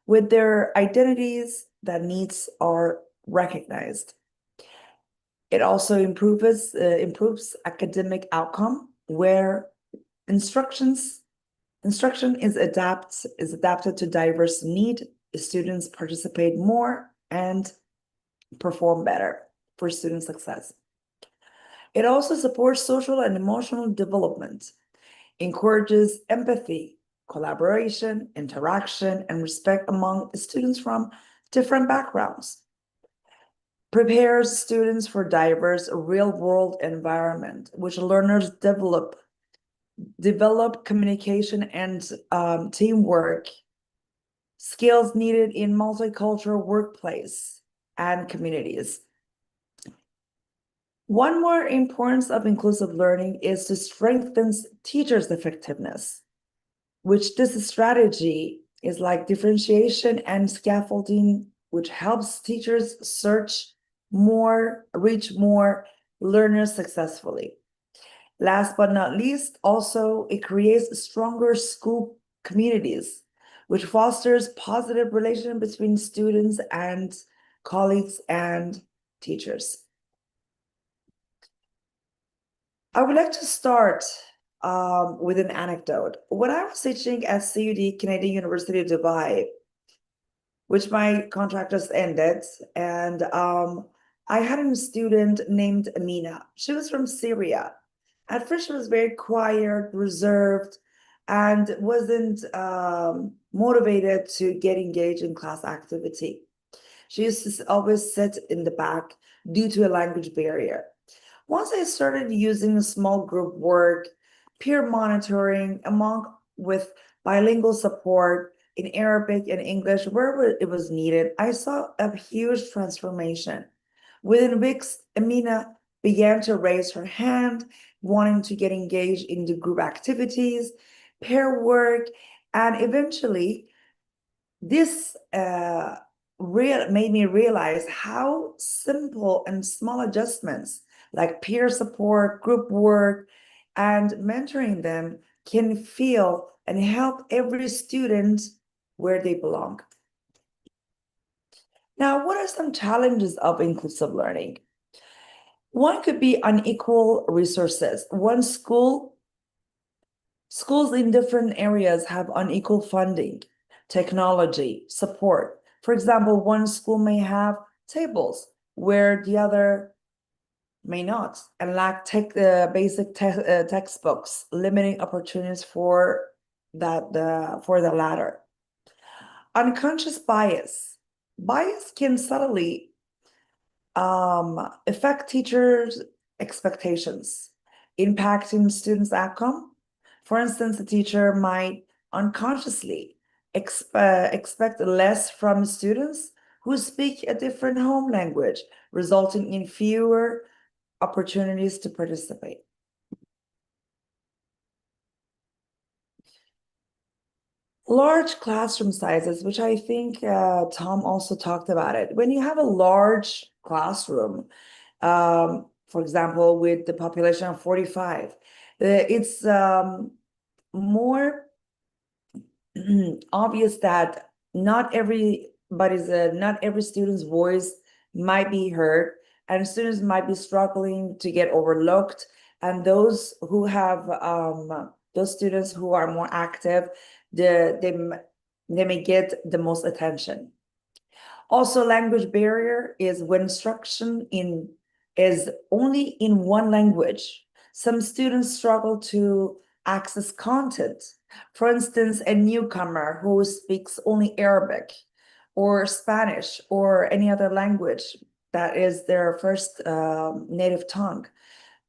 with their identities that needs are recognized. It also improves academic outcome where instruction is adapted to diverse need. Students participate more and perform better for student success. It also supports social and emotional development, encourages empathy, collaboration, interaction, and respect among students from different backgrounds, prepares students for diverse real-world environment, which learners develop communication and teamwork skills needed in multicultural workplace and communities. One more importance of inclusive learning is to strengthen teachers' effectiveness, which this strategy is like differentiation and scaffolding, which helps teachers reach more learners successfully. Last but not least, also it creates stronger school communities, which fosters positive relation between students and colleagues and teachers. I would like to start with an anecdote. When I was teaching at CUD, Canadian University of Dubai, which my contract just ended, and I had a student named Amina. She was from Syria. At first, she was very quiet, reserved, and wasn't motivated to get engaged in class activity. She used to always sit in the back due to a language barrier. Once I started using small group work, peer monitoring, with bilingual support in Arabic and English, wherever it was needed, I saw a huge transformation. Within weeks, Amina began to raise her hand, wanting to get engaged in the group activities, pair work, and eventually this made me realize how simple and small adjustments like peer support, group work, and mentoring them can feel and help every student where they belong. Now, what are some challenges of inclusive learning? One could be unequal resources. Schools in different areas have unequal funding, technology, support. For example, one school may have tables where the other may not, and lack basic textbooks, limiting opportunities for the latter. Unconscious bias. Bias can subtly affect teachers' expectations, impacting students' outcome. For instance, a teacher might unconsciously expect less from students who speak a different home language, resulting in fewer opportunities to participate. Large classroom sizes, which I think Tom also talked about it. When you have a large classroom, For example, with the population of 45, it's more obvious that not every student's voice might be heard, and students might be struggling to get overlooked. And those who have those students who are more active, they may get the most attention. Also, language barrier is when instruction is only in one language. Some students struggle to access content. For instance, a newcomer who speaks only Arabic or Spanish or any other language that is their first native tongue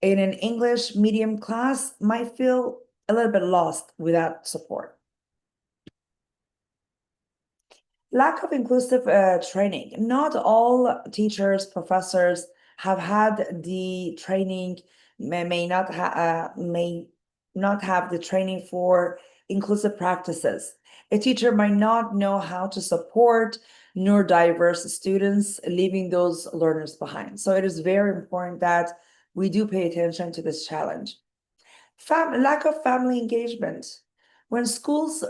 in an English medium class might feel a little bit lost without support. Lack of inclusive training. Not all teachers, professors have had the training, may not have the training for inclusive practices. A teacher might not know how to support neurodiverse students, leaving those learners behind. So it is very important that we do pay attention to this challenge. Lack of family engagement. When schools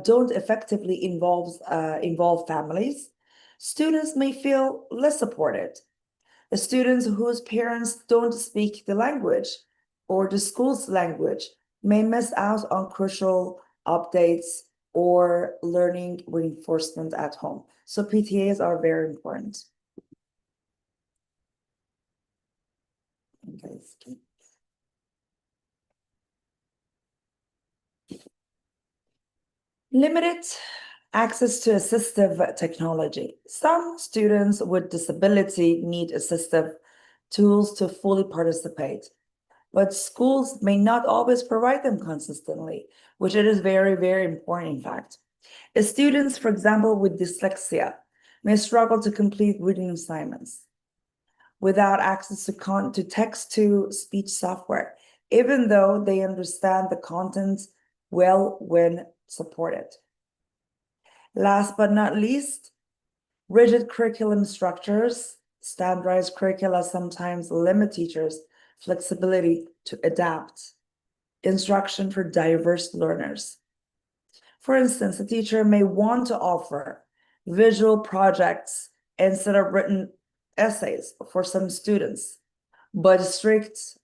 don't effectively involve families, students may feel less supported. The students whose parents don't speak the language or the school's language may miss out on crucial updates or learning reinforcement at home. So PTAs are very important. Okay, skip. Limited access to assistive technology. Some students with disability need assistive tools to fully participate, but schools may not always provide them consistently, which it is very, very important, in fact. Students, for example, with dyslexia may struggle to complete reading assignments without access to text-to-speech software, even though they understand the content well when supported. Last but not least, rigid curriculum structures. Standardized curricula sometimes limit teachers' flexibility to adapt instruction for diverse learners. For instance, a teacher may want to offer visual projects instead of written essays for some students, but strict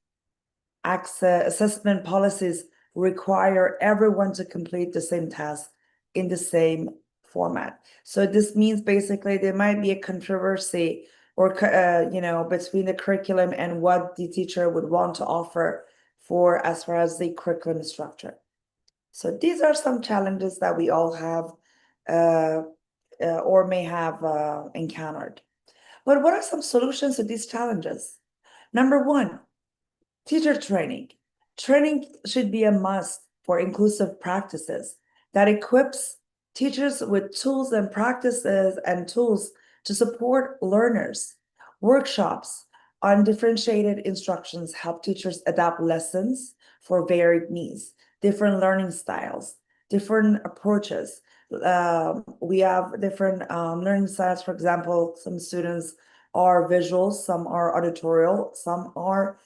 assessment policies require everyone to complete the same task in the same format. So this means basically there might be a controversy or between the curriculum and what the teacher would want to offer for as far as the curriculum structure. So these are some challenges that we all have or may have encountered. But what are some solutions to these challenges? Number one, teacher training. Training should be a must for inclusive practices that equips teachers with tools and practices and tools to support learners. Workshops on differentiated instructions help teachers adapt lessons for varied needs, different learning styles, different approaches. We have different learning styles. For example, some students are visual, some are auditorial, some are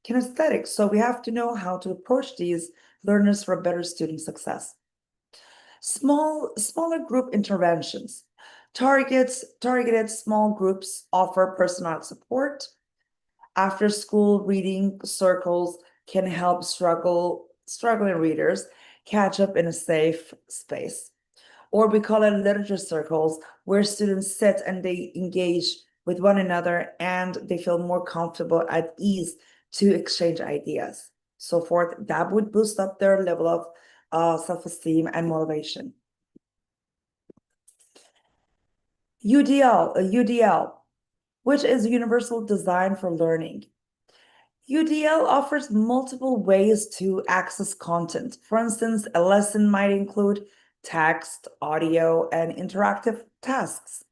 kinesthetic. So we have to know how to approach these learners for better student success. Smaller group interventions. Targeted small groups offer personal support. After school reading circles can help struggling readers catch up in a safe space. Or we call it literature circles, where students sit and they engage with one another and they feel more comfortable at ease to exchange ideas, so forth. That would boost up their level of self-esteem and motivation. UDL, which is Universal Design for Learning. UDL offers multiple ways to access content. For instance, a lesson might include text, audio, and interactive tasks.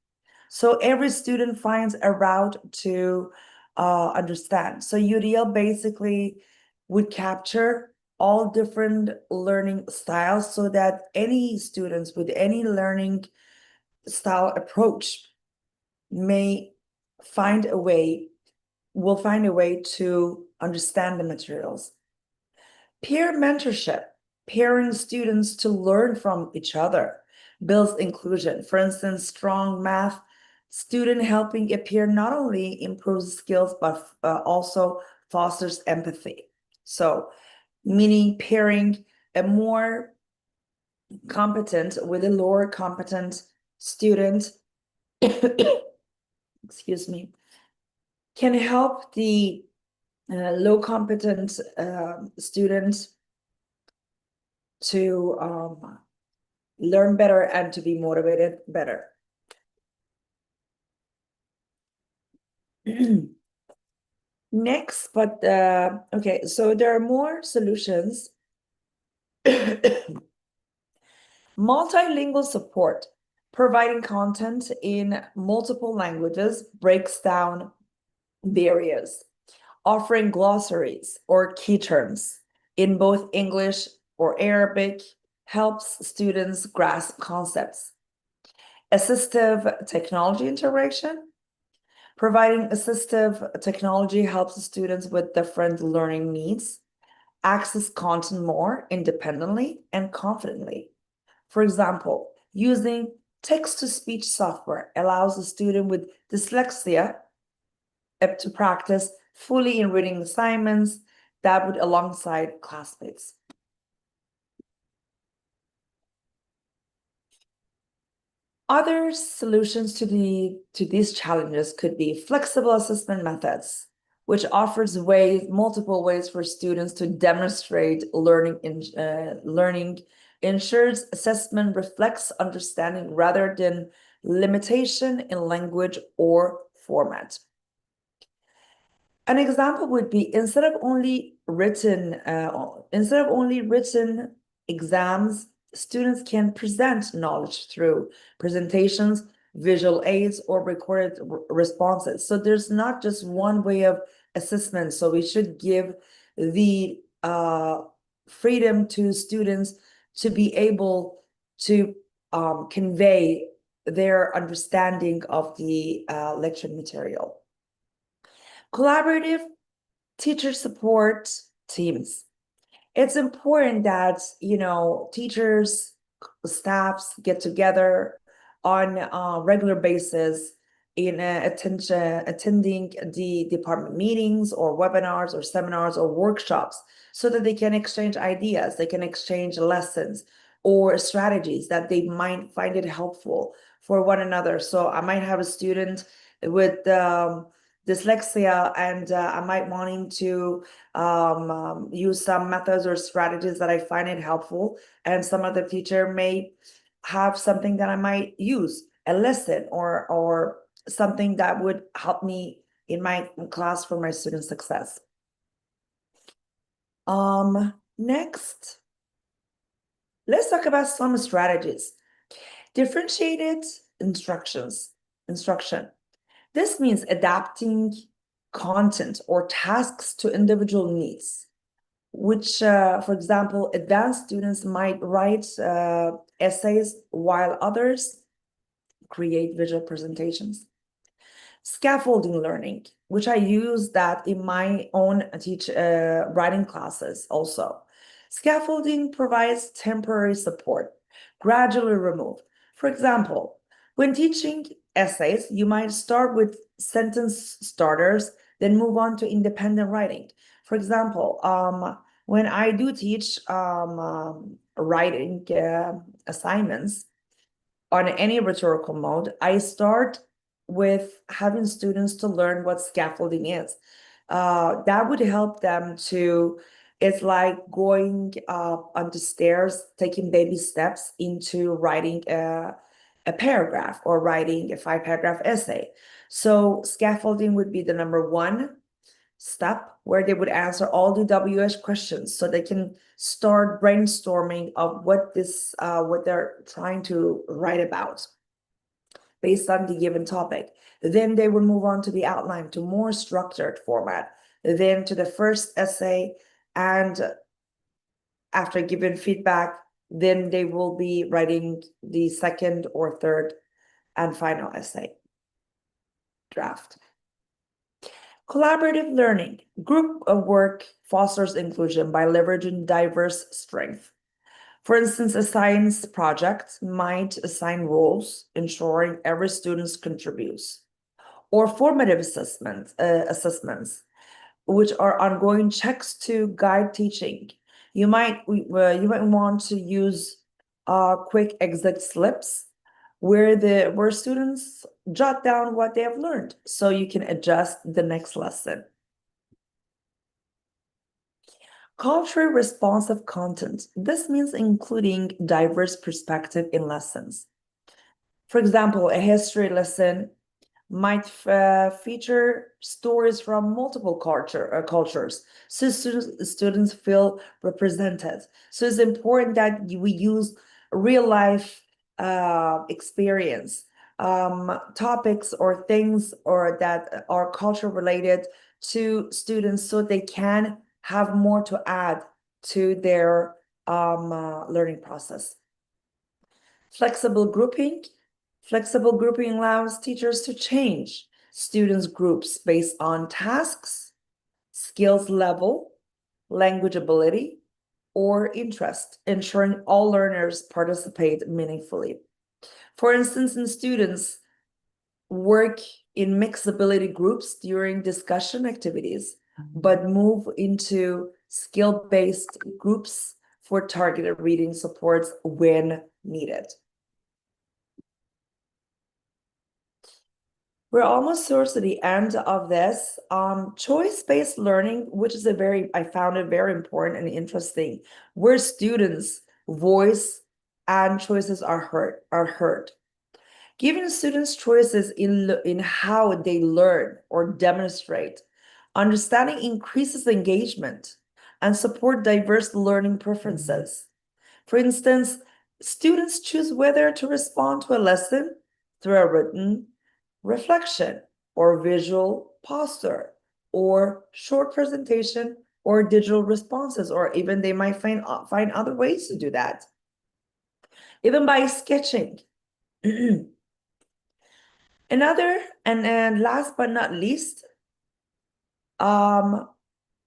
So every student finds a route to understand. So UDL basically would capture all different learning styles so that any students with any learning style approach may find a way will find a way to understand the materials. Peer mentorship, pairing students to learn from each other, builds inclusion. For instance, strong math student helping a peer not only improves skills, but also fosters empathy. So, meaning pairing a more competent with a lower competent student, excuse me, can help the low competent student to learn better and to be motivated better. Next, but okay, so there are more solutions. Multilingual support, providing content in multiple languages breaks down barriers. Offering glossaries or key terms in both English or Arabic helps students grasp concepts. Assistive technology integration. Providing assistive technology helps students with different learning needs access content more independently and confidently. For example, using text-to-speech software allows a student with dyslexia to practice fully in reading assignments that would alongside classmates. Other solutions to these challenges could be flexible assessment methods, which offers multiple ways for students to demonstrate learning. Ensures assessment reflects understanding rather than limitation in language or format. An example would be instead of only written exams, students can present knowledge through presentations, visual aids, or recorded responses. So there's not just one way of assessment. So we should give the freedom to students to be able to convey their understanding of the lecture material. Collaborative teacher support teams. It's important that, teachers, staffs get together on a regular basis in attending the department meetings or webinars or seminars or workshops so that they can exchange ideas, they can exchange lessons or strategies that they might find it helpful for one another. So I might have a student with dyslexia and I might wanting to use some methods or strategies that I find it helpful, and some other teacher may have something that I might use, a lesson or something that would help me in my class for my student success. Next, let's talk about some strategies. Differentiated instruction. This means adapting content or tasks to individual needs, which, for example, advanced students might write essays while others create visual presentations. Scaffolding learning, which I use that in my own writing classes also. Scaffolding provides temporary support, gradually removed. For example, when teaching essays, you might start with sentence starters, then move on to independent writing. For example, when I do teach writing assignments on any rhetorical mode, I start with having students to learn what scaffolding is. That would help them to, it's like going up on the stairs, taking baby steps into writing a paragraph or writing a 5-paragraph essay. So scaffolding would be the number one step where they would answer all the WH questions so they can start brainstorming of what they're trying to write about based on the given topic. Then they will move on to the outline, to more structured format, then to the first essay, and after giving feedback, then they will be writing the second or third and final essay draft. Collaborative learning. Group of work fosters inclusion by leveraging diverse strengths. For instance, a science project might assign roles, ensuring every student contributes. Or formative assessments, which are ongoing checks to guide teaching. You might want to use quick exit slips where students jot down what they have learned so you can adjust the next lesson. Culturally responsive content. This means including diverse perspective in lessons. For example, a history lesson might feature stories from multiple cultures, so students feel represented. So it's important that we use real life experience, topics or things or that are culture related to students so they can have more to add to their learning process. Flexible grouping. Flexible grouping allows teachers to change students' groups based on tasks, skills level, language ability, or interest, ensuring all learners participate meaningfully. For instance, in students work in mixed ability groups during discussion activities, but move into skill-based groups for targeted reading supports when needed. We're almost towards the end of this. Choice-based learning, which is I found it very important and interesting, where students' voice and choices are heard. Giving students choices in how they learn or demonstrate, understanding increases engagement and support diverse learning preferences. For instance, students choose whether to respond to a lesson through a written reflection or visual poster or short presentation or digital responses, or even they might find other ways to do that, even by sketching. Another, and last but not least,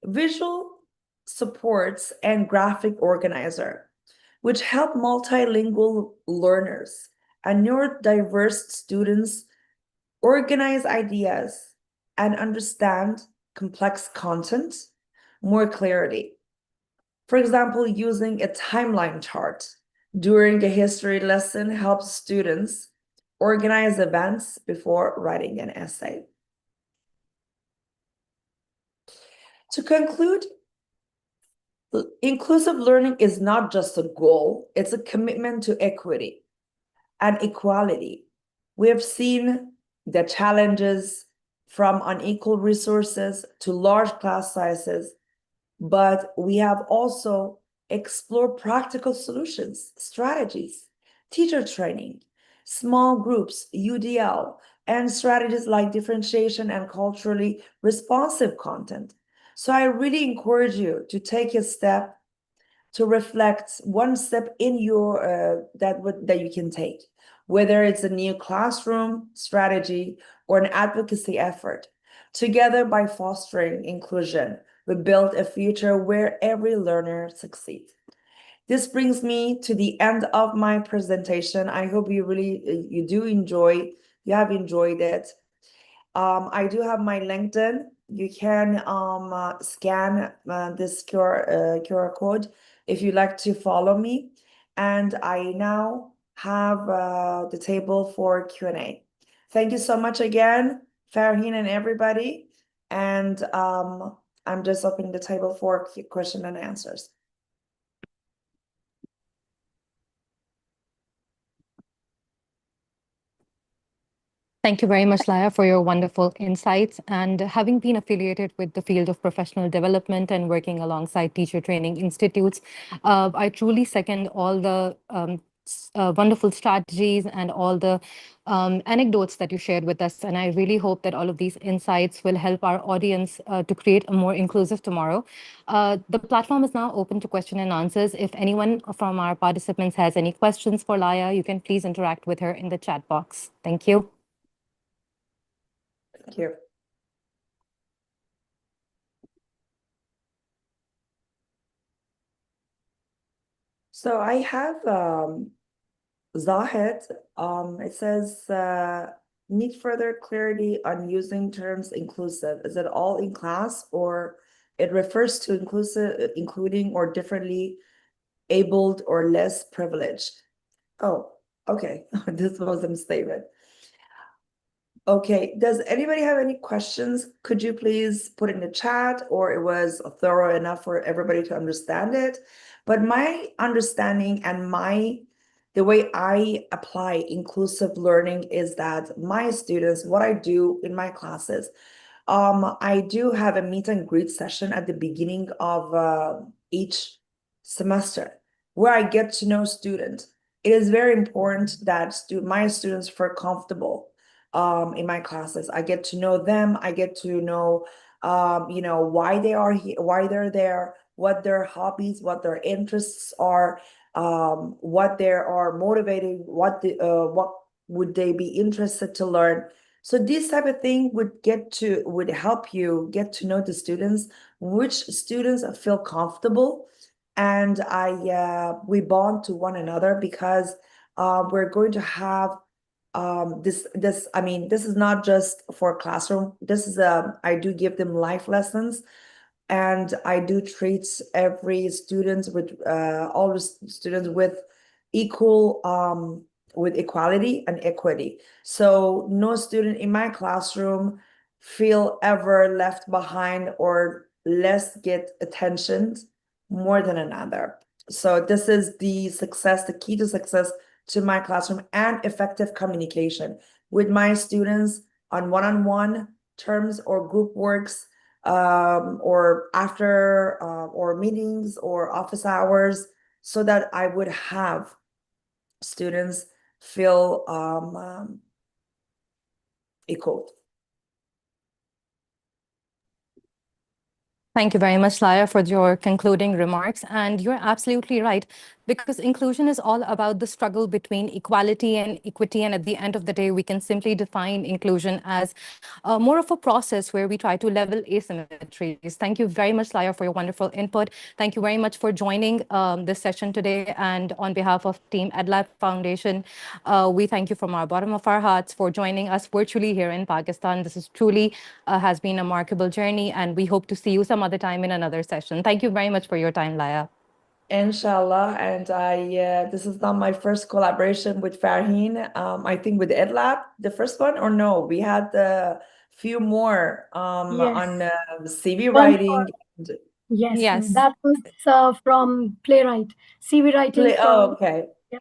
visual supports and graphic organizer, which help multilingual learners and neurodiverse students organize ideas and understand complex content more clearly. For example, using a timeline chart during a history lesson helps students organize events before writing an essay. To conclude, inclusive learning is not just a goal, it's a commitment to equity and equality. We have seen the challenges from unequal resources to large class sizes, but we have also explored practical solutions, strategies, teacher training, small groups, UDL, and strategies like differentiation and culturally responsive content. So I really encourage you to take a step to reflect one step in your that you can take, whether it's a new classroom strategy or an advocacy effort. Together, by fostering inclusion, we build a future where every learner succeeds. This brings me to the end of my presentation. I hope you have enjoyed it. I do have my LinkedIn. You can scan this QR code if you'd like to follow me. And I now have the table for Q&A. Thank you so much again, Farheen and everybody. And I'm just opening the table for question and answers. Thank you very much, Laya, for your wonderful insights. And having been affiliated with the field of professional development and working alongside teacher training institutes, I truly second all the wonderful strategies and all the anecdotes that you shared with us. And I really hope that all of these insights will help our audience to create a more inclusive tomorrow. The platform is now open to question and answers. If anyone from our participants has any questions for Laya, you can please interact with her in the chat box. Thank you. Thank you. So I have Zahid. It says need further clarity on using terms inclusive. Is it all in class, or it refers to inclusive, including or differently abled or less privileged? Oh, okay. This was a statement. Okay, does anybody have any questions? Could you please put in the chat, or it was thorough enough for everybody to understand it? But my understanding and the way I apply inclusive learning is that my students, what I do in my classes, I do have a meet and greet session at the beginning of each semester where I get to know students. It is very important that my students feel comfortable in my classes. I get to know them. I get to know, why they are here, why they're there, what their hobbies, what their interests are, what they are motivating, what would they be interested to learn. So this type of thing would help you get to know the students, which students feel comfortable, and we bond to one another because we're going to have this is not just for classroom. This is I do give them life lessons, and I do treat every student with all the students with equal with equality and equity. So no student in my classroom feel ever left behind or less get attention more than another. So this is the key to success to my classroom, and effective communication with my students on one-on-one terms or group works, or after or meetings or office hours, so that I would have students feel equal. Thank you very much, Laya, for your concluding remarks. And you're absolutely right, because inclusion is all about the struggle between equality and equity. And at the end of the day, we can simply define inclusion as more of a process where we try to level asymmetries. Thank you very much, Laya, for your wonderful input. Thank you very much for joining this session today. And on behalf of Team EdLab Foundation, we thank you from our bottom of our hearts for joining us virtually here in Pakistan. This is truly has been a remarkable journey, and we hope to see you some other time in another session. Thank you very much for your time, Laya. Inshallah, and this is not my first collaboration with Farheen. I think with EdLab, the first one, or no, we had a few more on CV writing. Yes, that was from Playwright. CV writing from. Okay. Yeah.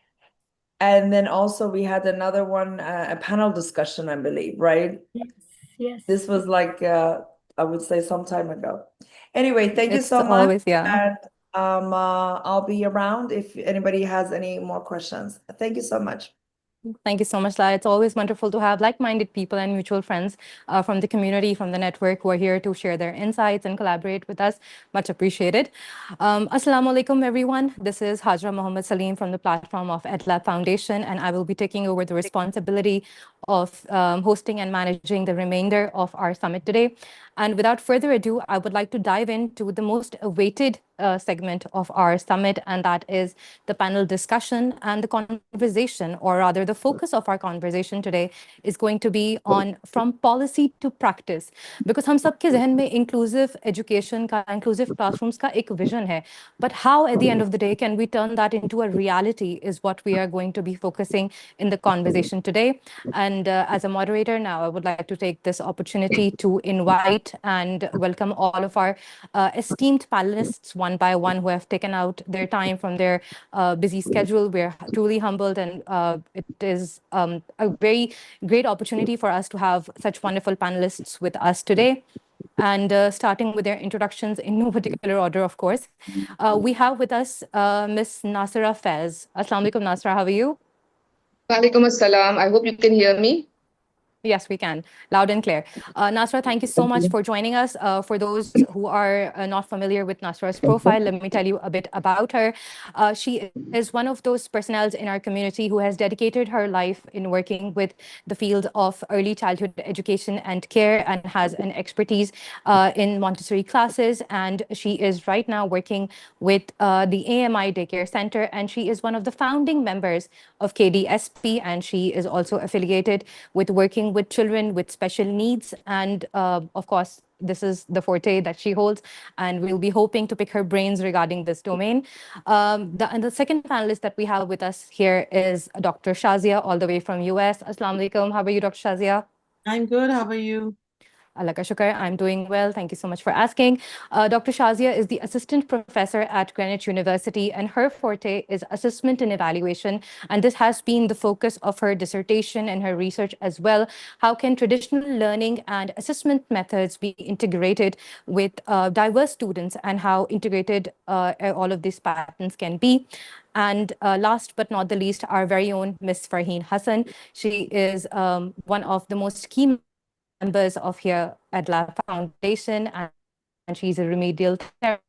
And then also we had another one, a panel discussion, I believe, right? Yes. This was like I would say some time ago. Anyway, thank you so much. Always, yeah. And I'll be around if anybody has any more questions. Thank you so much. Thank you so much, Laya. It's always wonderful to have like-minded people and mutual friends from the community, from the network, who are here to share their insights and collaborate with us. Much appreciated. Assalamu alaikum, everyone. This is Hajra Mohammed Salim from the platform of EdLab Foundation, and I will be taking over the responsibility of hosting and managing the remainder of our summit today. And without further ado, I would like to dive into the most awaited segment of our summit, and that is the panel discussion and the conversation, or rather the focus of our conversation today is going to be on from policy to practice, because हम सबके ज़हन में inclusive education का, inclusive classrooms का एक vision है, but how at the end of the day can we turn that into a reality is what we are going to be focusing in the conversation today. And as a moderator now, I would like to take this opportunity to invite and welcome all of our esteemed panelists one by one who have taken out their time from their busy schedule. We're truly humbled, and it is a very great opportunity for us to have such wonderful panelists with us today. And starting with their introductions in no particular order, of course, we have with us Ms. Nasira Faiz. Assalamu alaikum, Nasira. How are you? Walaikum assalam. I hope you can hear me. Yes, we can. Loud and clear. Nasra, thank you so much for joining us. For those who are not familiar with Nasra's profile, let me tell you a bit about her. She is one of those personnels in our community who has dedicated her life in working with the field of early childhood education and care, and has an expertise in Montessori classes. And she is right now working with the AMI Daycare Center, and she is one of the founding members of KDSP, and she is also affiliated with working with children with special needs. And of course, this is the forte that she holds, and we'll be hoping to pick her brains regarding this domain. And the second panelist that we have with us here is Dr. Shazia, all the way from US. Assalamu alaikum. How are you, Dr. Shazia? I'm good. How are you? Allah ka shukar, I'm doing well. Thank you so much for asking. Dr. Shazia is the assistant professor at Greenwich University, and her forte is assessment and evaluation. And this has been the focus of her dissertation and her research as well. How can traditional learning and assessment methods be integrated with diverse students, and how integrated all of these patterns can be? And last but not the least, our very own Miss Farheen Hassan. She is one of the most key members of here at Lab Foundation, and she's a remedial therapist,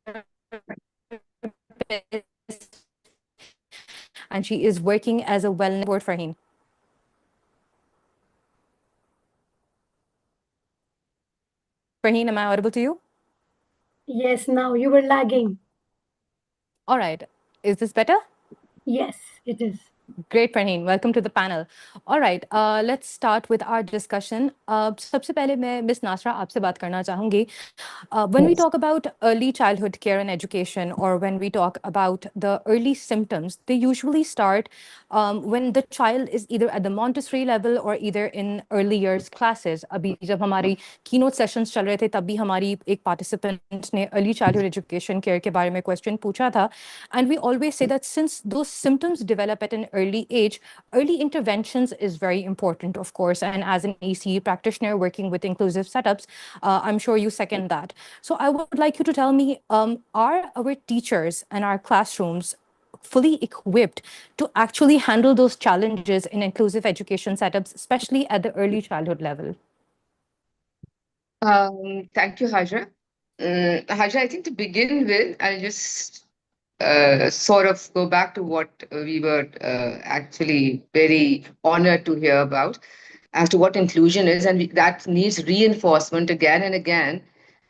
and she is working as a wellness board for him. Farheen, am I audible to you? Yes, now you were lagging. All right. Is this better? Yes, it is. Great, Farheen. Welcome to the panel. All right, let's start with our discussion. सबसे पहले मैं Miss Nasra आपसे बात करना चाहूँगी. When we talk about early childhood care and education, or when we talk about the early symptoms, they usually start when the child is either at the Montessori level or either in early years classes. अभी जब हमारी keynote sessions चल रहे थे, तब भी हमारी एक participant ने early childhood education care के बारे में question पूछा था. And we always say that since those symptoms develop at an early age, early interventions is very important, of course. And as an ECE practitioner working with inclusive setups, I'm sure you second that. So I would like you to tell me, are our teachers and our classrooms fully equipped to actually handle those challenges in inclusive education setups, especially at the early childhood level? Thank you, Hajra. Hajra, I think to begin with, I'll just sort of go back to what we were actually very honored to hear about as to what inclusion is, and that needs reinforcement again and again,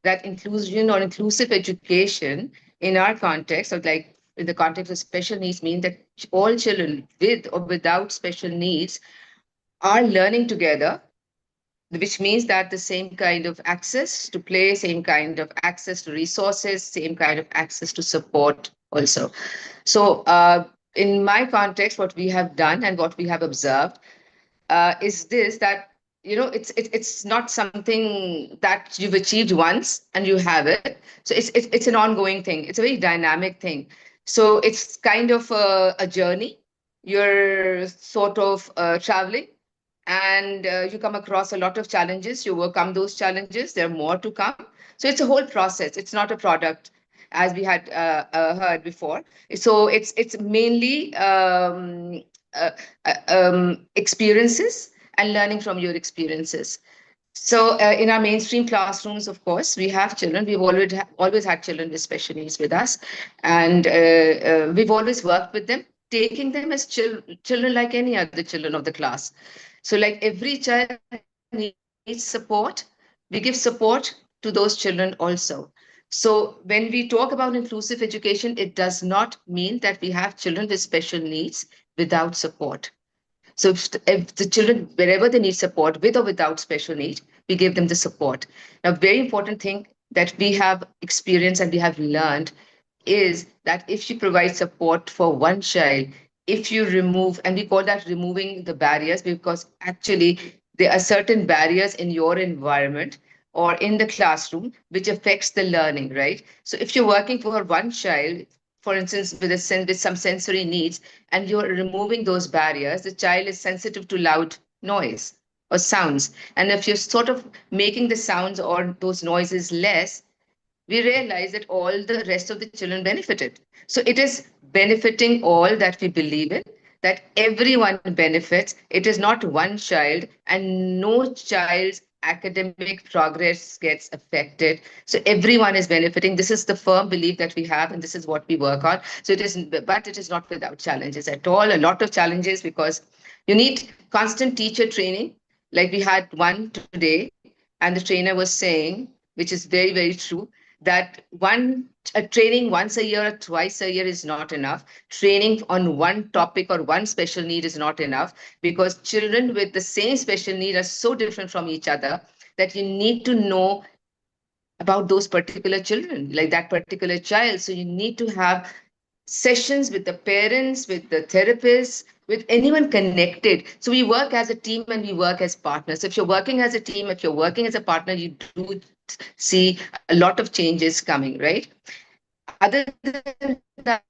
that inclusion or inclusive education in our context, or like in the context of special needs, mean that all children with or without special needs are learning together, which means that the same kind of access to play, same kind of access to resources, same kind of access to support also. So in my context, what we have done and what we have observed is this, that, you know, it's not something that you've achieved once and you have it. So it's an ongoing thing. It's a very dynamic thing. So it's kind of a journey. You're sort of traveling, and you come across a lot of challenges. You overcome those challenges. There are more to come. So it's a whole process. It's not a product, as we had heard before. So it's mainly experiences and learning from your experiences. So in our mainstream classrooms, of course, we have children. We've always had children with special needs with us. And we've always worked with them, taking them as children like any other children of the class. So like every child needs support, we give support to those children also. So when we talk about inclusive education, it does not mean that we have children with special needs without support. So if the children, wherever they need support, with or without special needs, we give them the support. Now, very important thing that we have experienced and we have learned is that if you provide support for one child, if you remove, and we call that removing the barriers, because actually there are certain barriers in your environment or in the classroom which affects the learning, right? So if you're working for one child, for instance, with some sensory needs, and you're removing those barriers, the child is sensitive to loud noise or sounds. And if you're sort of making the sounds or those noises less, we realize that all the rest of the children benefited. So it is benefiting all that we believe in. that everyone benefits. It is not one child, and no child's academic progress gets affected. So everyone is benefiting. This is the firm belief that we have, and this is what we work on. So it is, but it is not without challenges at all. A lot of challenges, because you need constant teacher training. Like we had one today, and the trainer was saying, which is very, very true, that a training once a year or twice a year is not enough. Training on one topic or one special need is not enough, because children with the same special need are so different from each other that you need to know about those particular children, like that particular child. So you need to have sessions with the parents, with the therapists, with anyone connected. So we work as a team and we work as partners. If you're working as a team, if you're working as a partner, you do see a lot of changes coming, right? Other than that,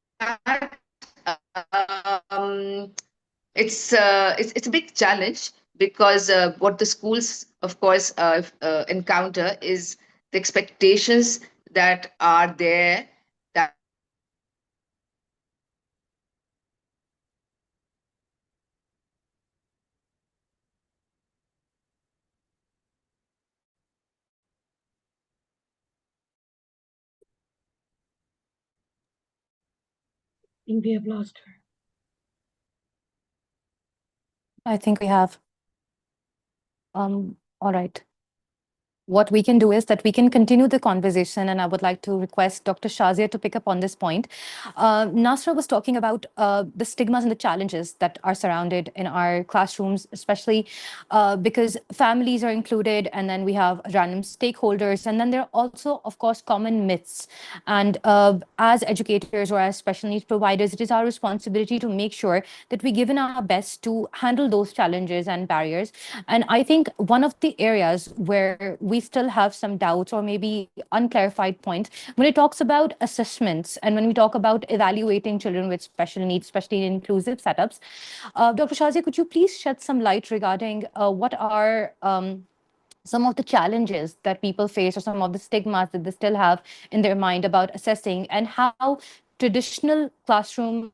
it's a big challenge, because what the schools, of course, encounter is the expectations that are there, that I think we have lost her. I think we have. All right. What we can do is that we can continue the conversation, and I would like to request Dr. Shazia to pick up on this point. Nasra was talking about the stigmas and the challenges that are surrounded in our classrooms, especially because families are included, and then we have random stakeholders, and then there are also, of course, common myths. And as educators or as special needs providers, it is our responsibility to make sure that we give in our best to handle those challenges and barriers. And I think one of the areas where we still have some doubts or maybe unclarified points when it talks about assessments and when we talk about evaluating children with special needs, especially in inclusive setups. Dr. Shazia, could you please shed some light regarding what are some of the challenges that people face or some of the stigmas that they still have in their mind about assessing, and how traditional classroom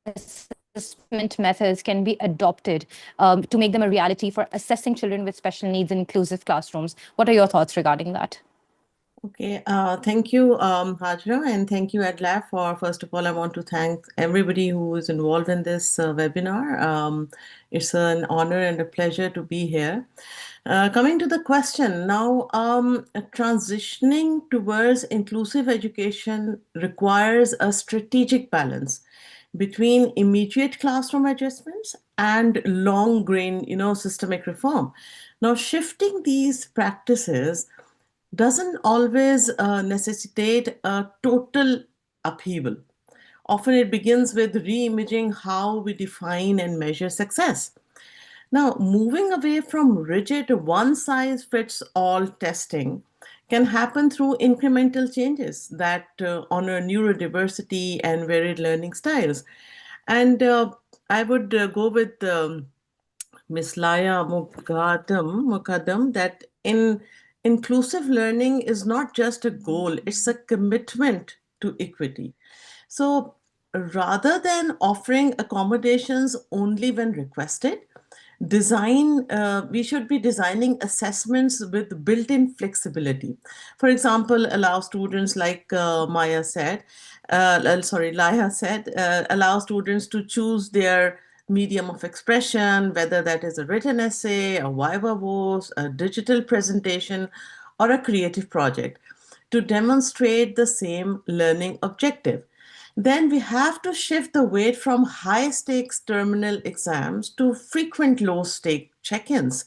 assessment methods can be adopted to make them a reality for assessing children with special needs in inclusive classrooms? What are your thoughts regarding that? Okay, thank you, Hajra, and thank you, Adla, for, first of all, I want to thank everybody who is involved in this webinar. It's an honor and a pleasure to be here. Coming to the question, now transitioning towards inclusive education requires a strategic balance between immediate classroom adjustments and long-grain, systemic reform. Now, shifting these practices doesn't always necessitate a total upheaval. Often it begins with re-imaging how we define and measure success. Now, moving away from rigid one-size-fits-all testing can happen through incremental changes that honor neurodiversity and varied learning styles. And I would go with Ms. Laya Mukaddam that inclusive learning is not just a goal, it's a commitment to equity. So rather than offering accommodations only when requested, we should be designing assessments with built-in flexibility. For example, allow students, like Laya said, allow students to choose their medium of expression, whether that is a written essay, a viva voce, a digital presentation, or a creative project, to demonstrate the same learning objective. Then we have to shift the weight from high-stakes terminal exams to frequent low-stake check-ins.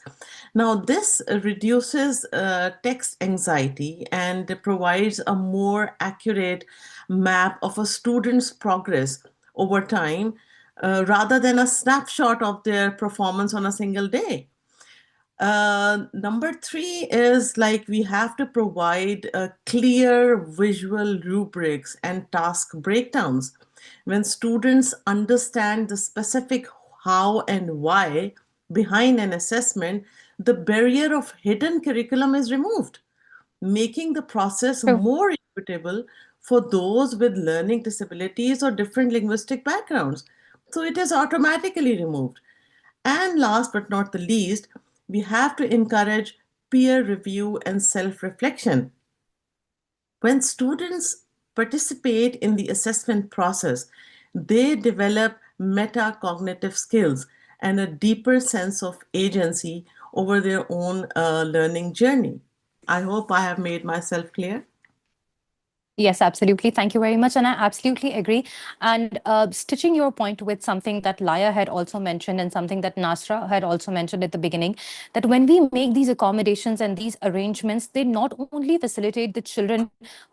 Now, this reduces text anxiety and provides a more accurate map of a student's progress over time, rather than a snapshot of their performance on a single day. Number 3 is, like, we have to provide clear visual rubrics and task breakdowns. When students understand the specific how and why behind an assessment, the barrier of hidden curriculum is removed, making the process more equitable for those with learning disabilities or different linguistic backgrounds. So it is automatically removed. And last but not the least, we have to encourage peer review and self-reflection. When students participate in the assessment process, they develop metacognitive skills and a deeper sense of agency over their own learning journey. I hope I have made myself clear. Yes, absolutely. Thank you very much. And I absolutely agree. And stitching your point with something that Laya had also mentioned and something that Nasra had also mentioned at the beginning, that when we make these accommodations and these arrangements, they not only facilitate the children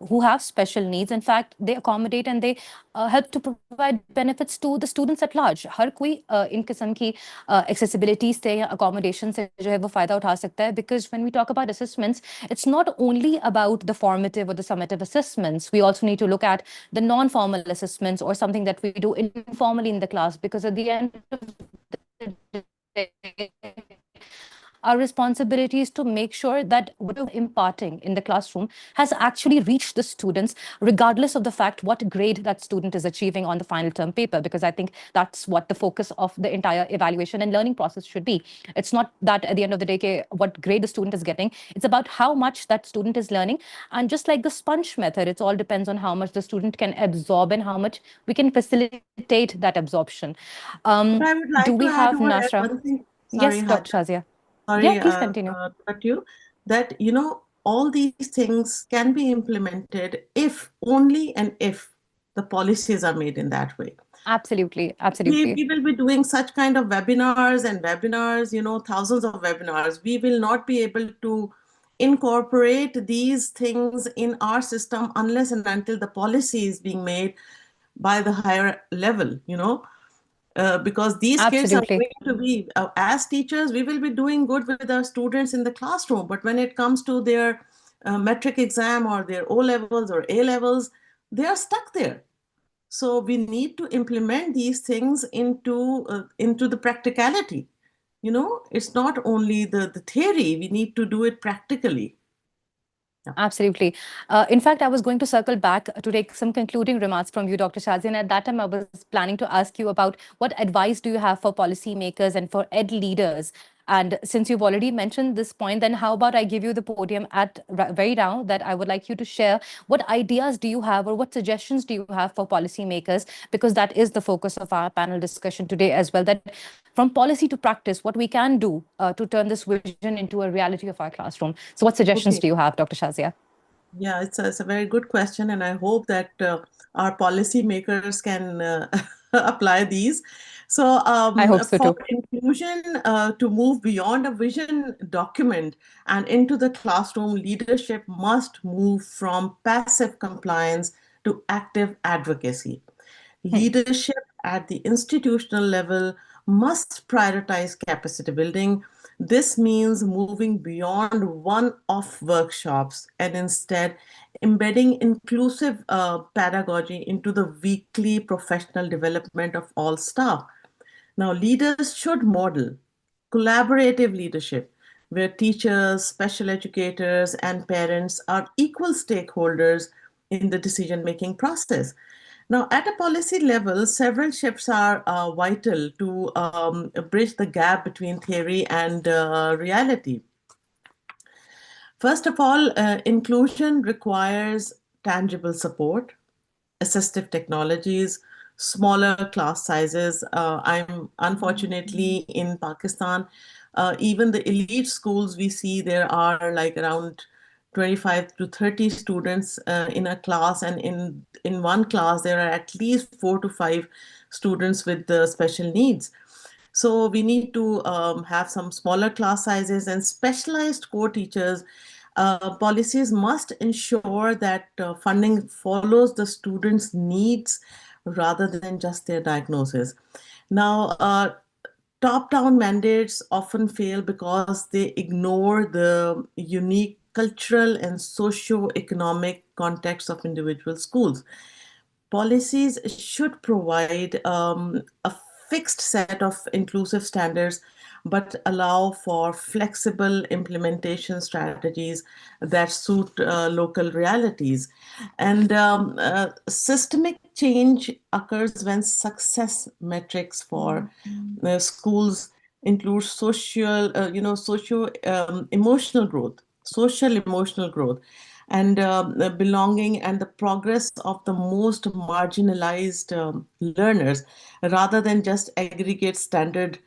who have special needs, in fact, they accommodate and they help to provide benefits to the students at large. हर कोई इन किस्म की accessibility से या accommodation से जो है वो फायदा उठा सकता है, because when we talk about assessments, it's not only about the formative or the summative assessments. We also need to look at the non-formal assessments or something that we do informally in the class, because at the end of the day, our responsibility is to make sure that what we're imparting in the classroom has actually reached the students, regardless of the fact what grade that student is achieving on the final term paper, because I think that's what the focus of the entire evaluation and learning process should be. It's not that at the end of the day, what grade the student is getting, it's about how much that student is learning. And just like the sponge method, it all depends on how much the student can absorb and how much we can facilitate that absorption. But I would like Do we to add have one Nasra? thing. Yes, Sorry, Dr. Shazia. Sorry, Yeah, please continue. cut you. That, you know, all these things can be implemented if, only and if the policies are made in that way. Absolutely, absolutely. We will be doing such kind of webinars, you know, thousands of webinars. We will not be able to incorporate these things in our system unless and until the policy is being made by the higher level, you know. Because these kids are Absolutely. going to be, as teachers, we will be doing good with our students in the classroom. But when it comes to their metric exam or their O levels or A levels, they are stuck there. So we need to implement these things into the practicality. You know, it's not only the theory, we need to do it practically. Absolutely. In fact, I was going to circle back to take some concluding remarks from you, Dr. Shazia. And at that time, I was planning to ask you about what advice do you have for policymakers and for ed leaders? And since you've already mentioned this point, then how about I give you the podium at very now that I would like you to share what ideas do you have or what suggestions do you have for policymakers? Because that is the focus of our panel discussion today as well, that from policy to practice, what we can do to turn this vision into a reality of our classroom. So what suggestions do you have, Dr. Shazia? Yeah, it's a very good question, and I hope that our policymakers can apply these. So I hope so for too. inclusion to move beyond a vision document and into the classroom, leadership must move from passive compliance to active advocacy. Leadership at the institutional level must prioritize capacity building. This means moving beyond one-off workshops and instead embedding inclusive pedagogy into the weekly professional development of all staff. Now, leaders should model collaborative leadership where teachers, special educators, and parents are equal stakeholders in the decision-making process. Now, at a policy level, several shifts are vital to bridge the gap between theory and reality. First of all, inclusion requires tangible support, assistive technologies, smaller class sizes. I'm unfortunately in Pakistan, even the elite schools we see, there are like around 25 to 30 students in a class, and in one class there are at least 4 to 5 students with special needs. So we need to have some smaller class sizes and specialized core teachers. Policies must ensure that funding follows the students' needs rather than just their diagnosis. Now, top-down mandates often fail because they ignore the unique cultural and socio-economic context of individual schools. Policies should provide a fixed set of inclusive standards, but allow for flexible implementation strategies that suit local realities. And systemic change occurs when success metrics for schools include emotional growth, social emotional growth, and belonging and the progress of the most marginalized learners, rather than just aggregate standard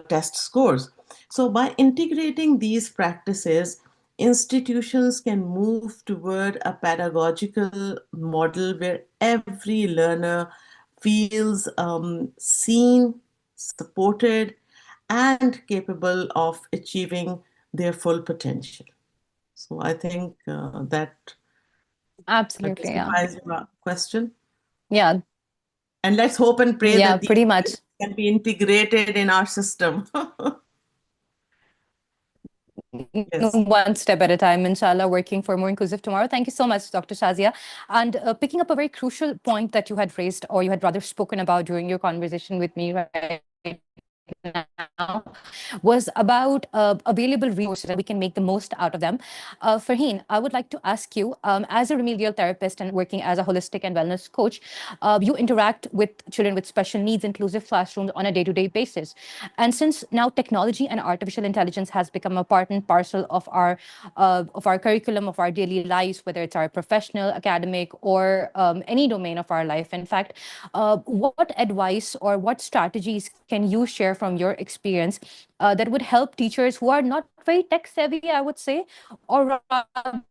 test scores. So by integrating these practices, institutions can move toward a pedagogical model where every learner feels seen, supported, and capable of achieving their full potential. So I think that Absolutely, yeah. satisfies your question. Yeah, And let's hope and pray yeah, that these pretty much. can be integrated in our system. Yes. One step at a time, inshallah, working for more inclusive tomorrow. Thank you so much, Dr. Shazia. And picking up a very crucial point that you had raised, or you had rather spoken about during your conversation with me right now, was about available resources that we can make the most out of them. Farheen, I would like to ask you, as a remedial therapist and working as a holistic and wellness coach, you interact with children with special needs, inclusive classrooms on a day-to-day basis. And since now technology and artificial intelligence has become a part and parcel of our curriculum, of our daily lives, whether it's our professional, academic, or any domain of our life, in fact, what advice or what strategies can you share from your experience that would help teachers who are not very tech savvy, I would say, or rather,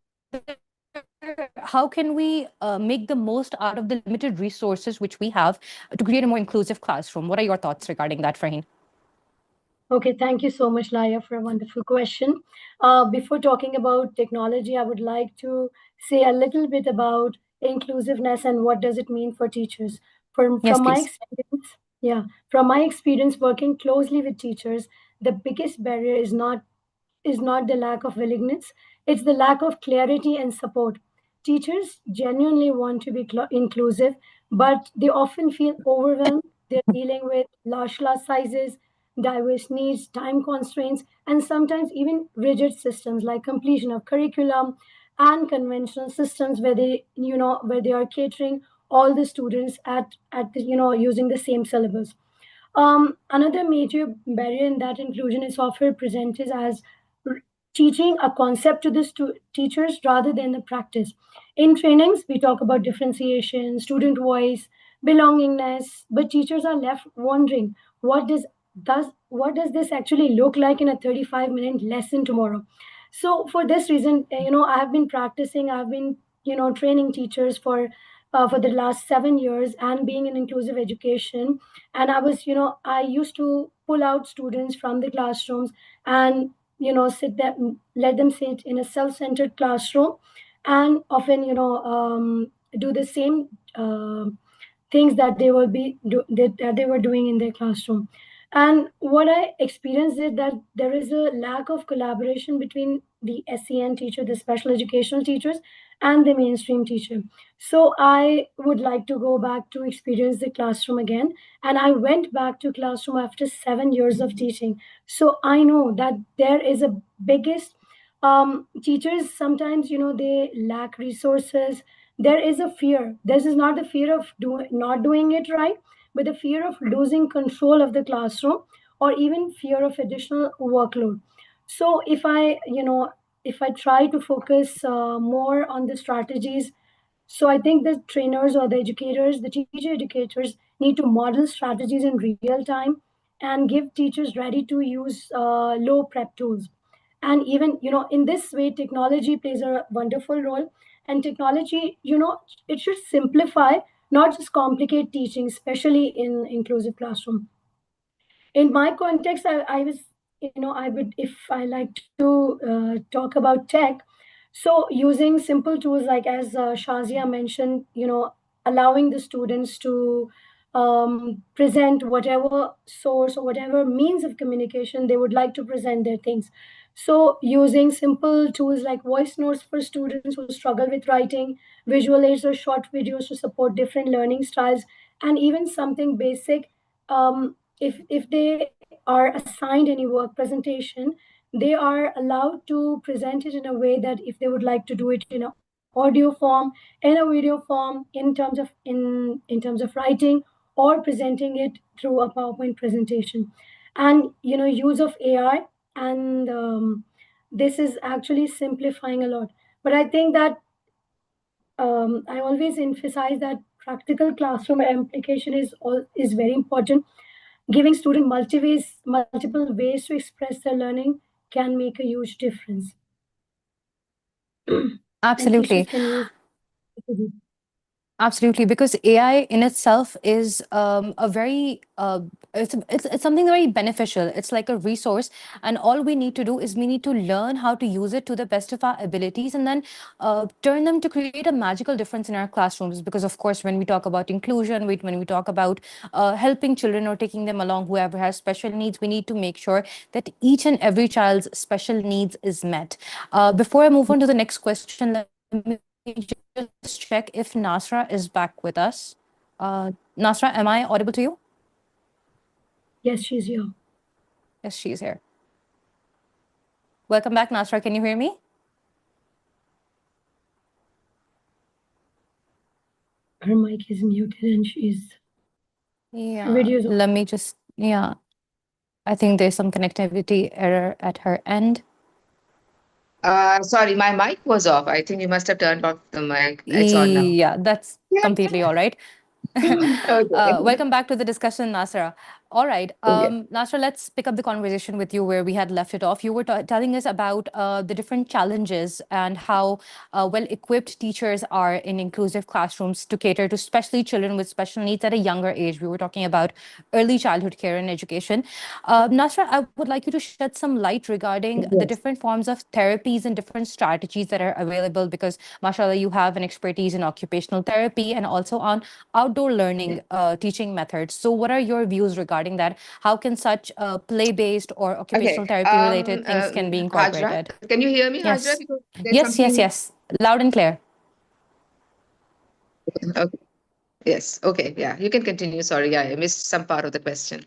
how can we make the most out of the limited resources which we have to create a more inclusive classroom? What are your thoughts regarding that, Farheen? Okay, thank you so much, Laya, for a wonderful question. Before talking about technology, I would like to say a little bit about inclusiveness and what does it mean for teachers. Yes, From my please. experience, from my experience working closely with teachers, the biggest barrier is not the lack of willingness, it's the lack of clarity and support. Teachers genuinely want to be inclusive, but they often feel overwhelmed. They're dealing with large class sizes, diverse needs, time constraints, and sometimes even rigid systems like completion of curriculum and conventional systems where they are catering all the students at the, using the same syllabus. Another major barrier in that inclusion is often presented as r- teaching a concept to the teachers rather than the practice. In trainings, we talk about differentiation, student voice, belongingness, but teachers are left wondering what does this actually look like in a 35-minute lesson tomorrow. So for this reason, I have been practicing. I've been training teachers for the last 7 years and being in inclusive education, and I used to pull out students from the classrooms and let them sit in a self-centered classroom, and often do the same things that that they were doing in their classroom. And what I experienced is that there is a lack of collaboration between the SEN teacher, the special educational teachers, and the mainstream teacher. So I would like to go back to experience the classroom again. And I went back to classroom after 7 years of teaching. So I know that there is a biggest teachers sometimes they lack resources. There is a fear. This is not the fear of not doing it right, but the fear of losing control of the classroom, or even fear of additional workload. So if I try to focus more on the strategies, so I think the trainers or the educators, the teacher educators, need to model strategies in real time and give teachers ready to use low prep tools. And even in this way, technology plays a wonderful role. And technology, it should simplify, not just complicate teaching, especially in inclusive classroom. In my context, I was I would, if I like to talk about tech, so using simple tools like, as Shazia mentioned, allowing the students to present whatever source or whatever means of communication they would like to present their things. So using simple tools like voice notes for students who struggle with writing, visual aids or short videos to support different learning styles, and even something basic if they are assigned any work presentation, they are allowed to present it in a way that if they would like to do it in an audio form, in a video form, in terms of writing, or presenting it through a PowerPoint presentation. And use of AI, and this is actually simplifying a lot. But I think that I always emphasize that practical classroom application is very important. Giving students multiple ways to express their learning can make a huge difference. And Absolutely. teachers can use it. Absolutely, because AI in itself is a very it's something very beneficial. It's like a resource, and all we need to do is we need to learn how to use it to the best of our abilities, and then turn them to create a magical difference in our classrooms. Because of course, when we talk about inclusion, when we talk about helping children or taking them along, whoever has special needs, we need to make sure that each and every child's special needs is met. Before I move on to the next question, let me just check if Nasra is back with us. Nasra, am I audible to you? Yes, she's here. Yes, she's here. Welcome back, Nasra. Can you hear me? Her mic is muted and she's Yeah. video's Let me just, yeah. I think there's some connectivity error at her end. Sorry, my mic was off. I think you must have turned off the mic. It's on now. Yeah, that's completely all right. Okay. Welcome back to the discussion, Nasra. All right, Okay. Nasra, let's pick up the conversation with you where we had left it off. You were telling us about the different challenges and how well-equipped teachers are in inclusive classrooms to cater to especially children with special needs at a younger age. We were talking about early childhood care and education. Nasra, I would like you to shed some light regarding the Yes. different forms of therapies and different strategies that are available, because mashallah, you have an expertise in occupational therapy and also on outdoor learning teaching methods. So what are your views regarding that? How can such play-based or occupational therapy related things can be Hajra, incorporated? can you hear me, Hajra? Yes. Because there's Yes, yes, something. yes. Loud and clear. Okay. Yes. Okay. Yeah, you can continue. Sorry, yeah, I missed some part of the question.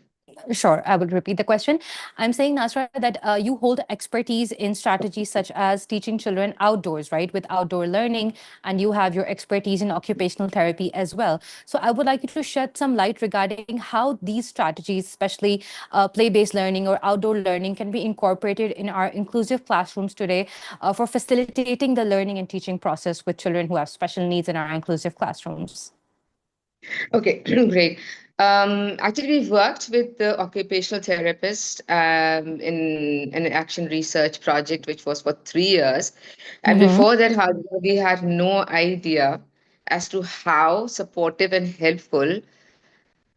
Sure, I will repeat the question. I'm saying, Nasra, that you hold expertise in strategies such as teaching children outdoors, right, with outdoor learning, and you have your expertise in occupational therapy as well. So I would like you to shed some light regarding how these strategies, especially play-based learning or outdoor learning, can be incorporated in our inclusive classrooms today for facilitating the learning and teaching process with children who have special needs in our inclusive classrooms. Okay, great. Actually, we've worked with the occupational therapist in an action research project, which was for 3 years. And before that, Hajra, we had no idea as to how supportive and helpful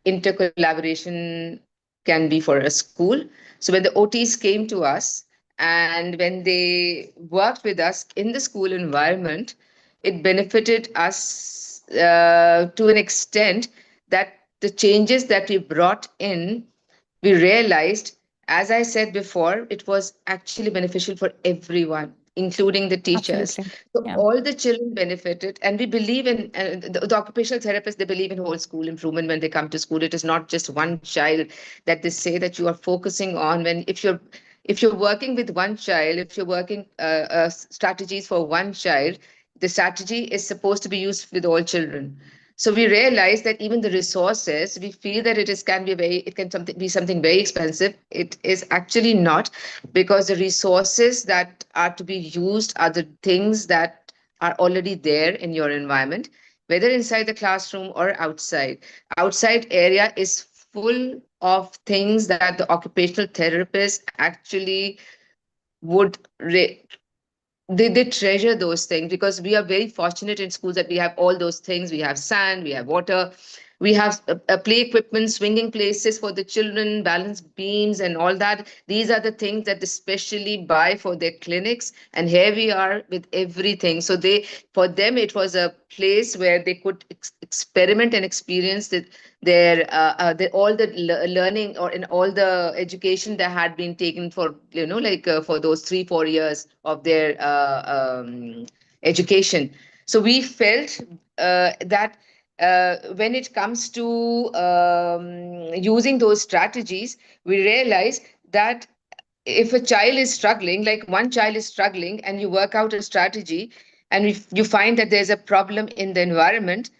intercollaboration can be for a school. So when the OTs came to us and when they worked with us in the school environment, it benefited us to an extent that the changes that we brought in, we realized, as I said before, it was actually beneficial for everyone, including the teachers. Absolutely. So Yeah. all the children benefited, and we believe in the occupational therapists. They believe in whole school improvement when they come to school. It is not just one child that they say that you are focusing on. If you're working with one child, if you're working strategies for one child, the strategy is supposed to be used with all children. So we realize that even the resources, we feel that it can be something very expensive. It is actually not, because the resources that are to be used are the things that are already there in your environment, whether inside the classroom or outside. Outside area is full of things that the occupational therapist actually would they treasure those things, because we are very fortunate in schools that we have all those things. We have sand, we have water, we have play equipment, swinging places for the children, balance beams and all that. These are the things that they specially buy for their clinics, and here we are with everything. So for them it was a place where they could experiment and experience all the learning or in all the education that had been taken for for those 3-4 years of their education. So we felt that when it comes to using those strategies, we realize that if a child is struggling, like one child is struggling, and you work out a strategy, and if you find that there's a problem in the environment,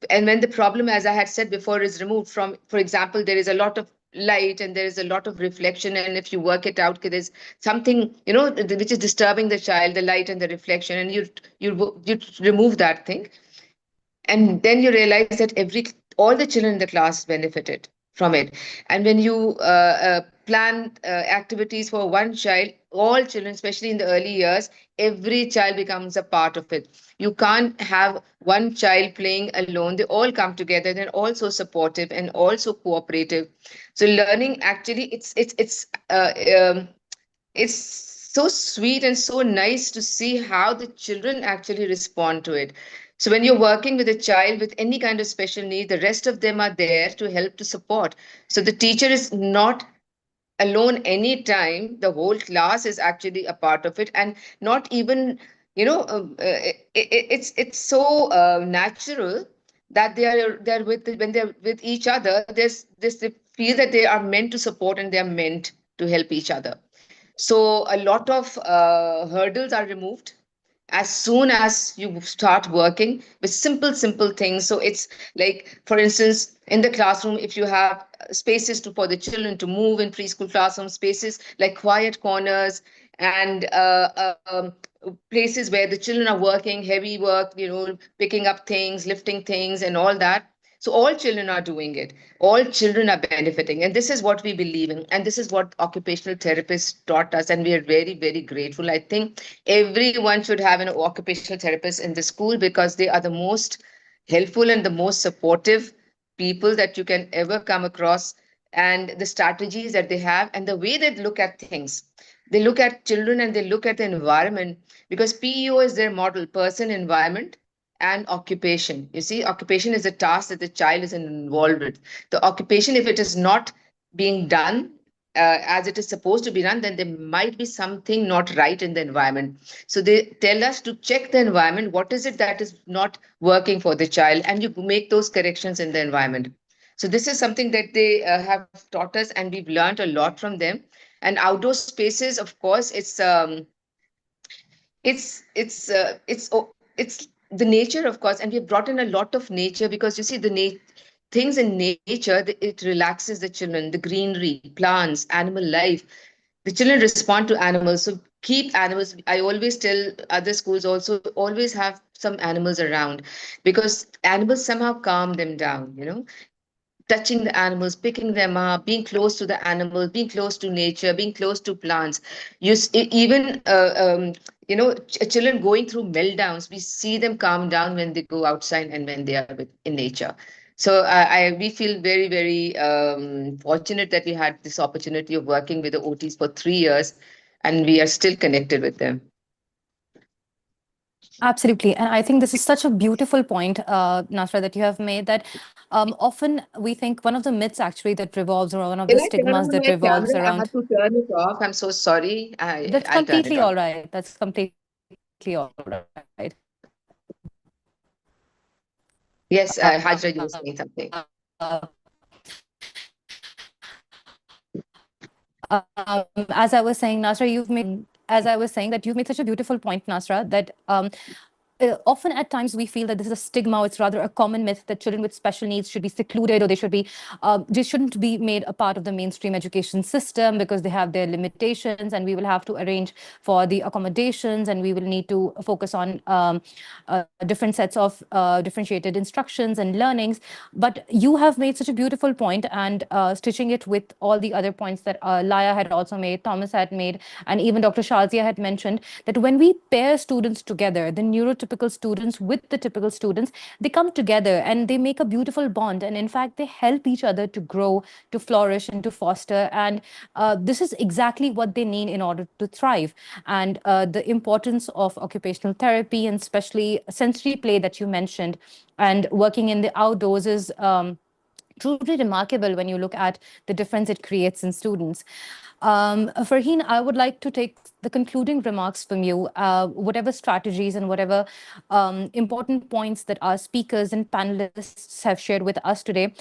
and when the problem, as I had said before, is removed from, for example, there is a lot of light and there is a lot of reflection, and if you work it out, there's something, which is disturbing the child, the light and the reflection, and you remove that thing, and then you realize that all the children in the class benefited from it. And when you plan activities for one child, all children, especially in the early years, every child becomes a part of it. You can't have one child playing alone. They all come together. They're also supportive and also cooperative. So learning, actually, it's so sweet and so nice to see how the children actually respond to it. So when you're working with a child with any kind of special need, the rest of them are there to help, to support. So the teacher is not alone anytime. The whole class is actually a part of it, and not even, it's so natural that they're when they're with each other. There's this, they feel that they are meant to support and they're meant to help each other. So a lot of hurdles are removed as soon as you start working with simple things. So it's like, for instance, in the classroom, if you have spaces for the children to move in preschool classroom, spaces like quiet corners and places where the children are working heavy work, picking up things, lifting things and all that. So all children are doing it. All children are benefiting. And this is what we believe in. And this is what occupational therapists taught us. And we are very, very grateful. I think everyone should have an occupational therapist in the school, because they are the most helpful and the most supportive people that you can ever come across. And the strategies that they have and the way they look at things. They look at children and they look at the environment, because PEO is their model: person, environment, and occupation. You see, occupation is a task that the child is involved with. The occupation, if it is not being done as it is supposed to be done, then there might be something not right in the environment. So they tell us to check the environment. What is it that is not working for the child? And you make those corrections in the environment. So this is something that they have taught us, and we've learned a lot from them. And outdoor spaces, of course, it's the nature, of course, and we've brought in a lot of nature, because you see, things in nature, it relaxes the children. The greenery, plants, animal life. The children respond to animals. So keep animals. I always tell other schools also, always have some animals around, because animals somehow calm them down, touching the animals, picking them up, being close to the animals, being close to nature, being close to plants. Even children going through meltdowns, we see them calm down when they go outside and when they are in nature. So we feel very, very fortunate that we had this opportunity of working with the OTs for 3 years, and we are still connected with them. Absolutely. And I think this is such a beautiful point, Nasra, that you have made, that often we think one of the myths actually that revolves around, one of the stigmas that revolves around. I have to turn it off. I'm so sorry. That's completely all right. That's completely all right. Yes, Hajra, you were saying something. As I was saying, Nasra, you've made such a beautiful point, Nasra, that often at times we feel that this is a stigma. It's rather a common myth that children with special needs should be secluded, or they shouldn't be made a part of the mainstream education system because they have their limitations, and we will have to arrange for the accommodations, and we will need to focus on different sets of differentiated instructions and learnings. But you have made such a beautiful point, and stitching it with all the other points that Laya had also made, Thomas had made, and even Dr. Shazia had mentioned, that when we pair students together, the neurotypical students with the typical students, they come together and they make a beautiful bond. And in fact, they help each other to grow, to flourish, and to foster. And this is exactly what they need in order to thrive. And the importance of occupational therapy, and especially sensory play that you mentioned, and working in the outdoors is truly remarkable when you look at the difference it creates in students. Farheen, I would like to take the concluding remarks from you, whatever strategies and whatever important points that our speakers and panelists have shared with us today.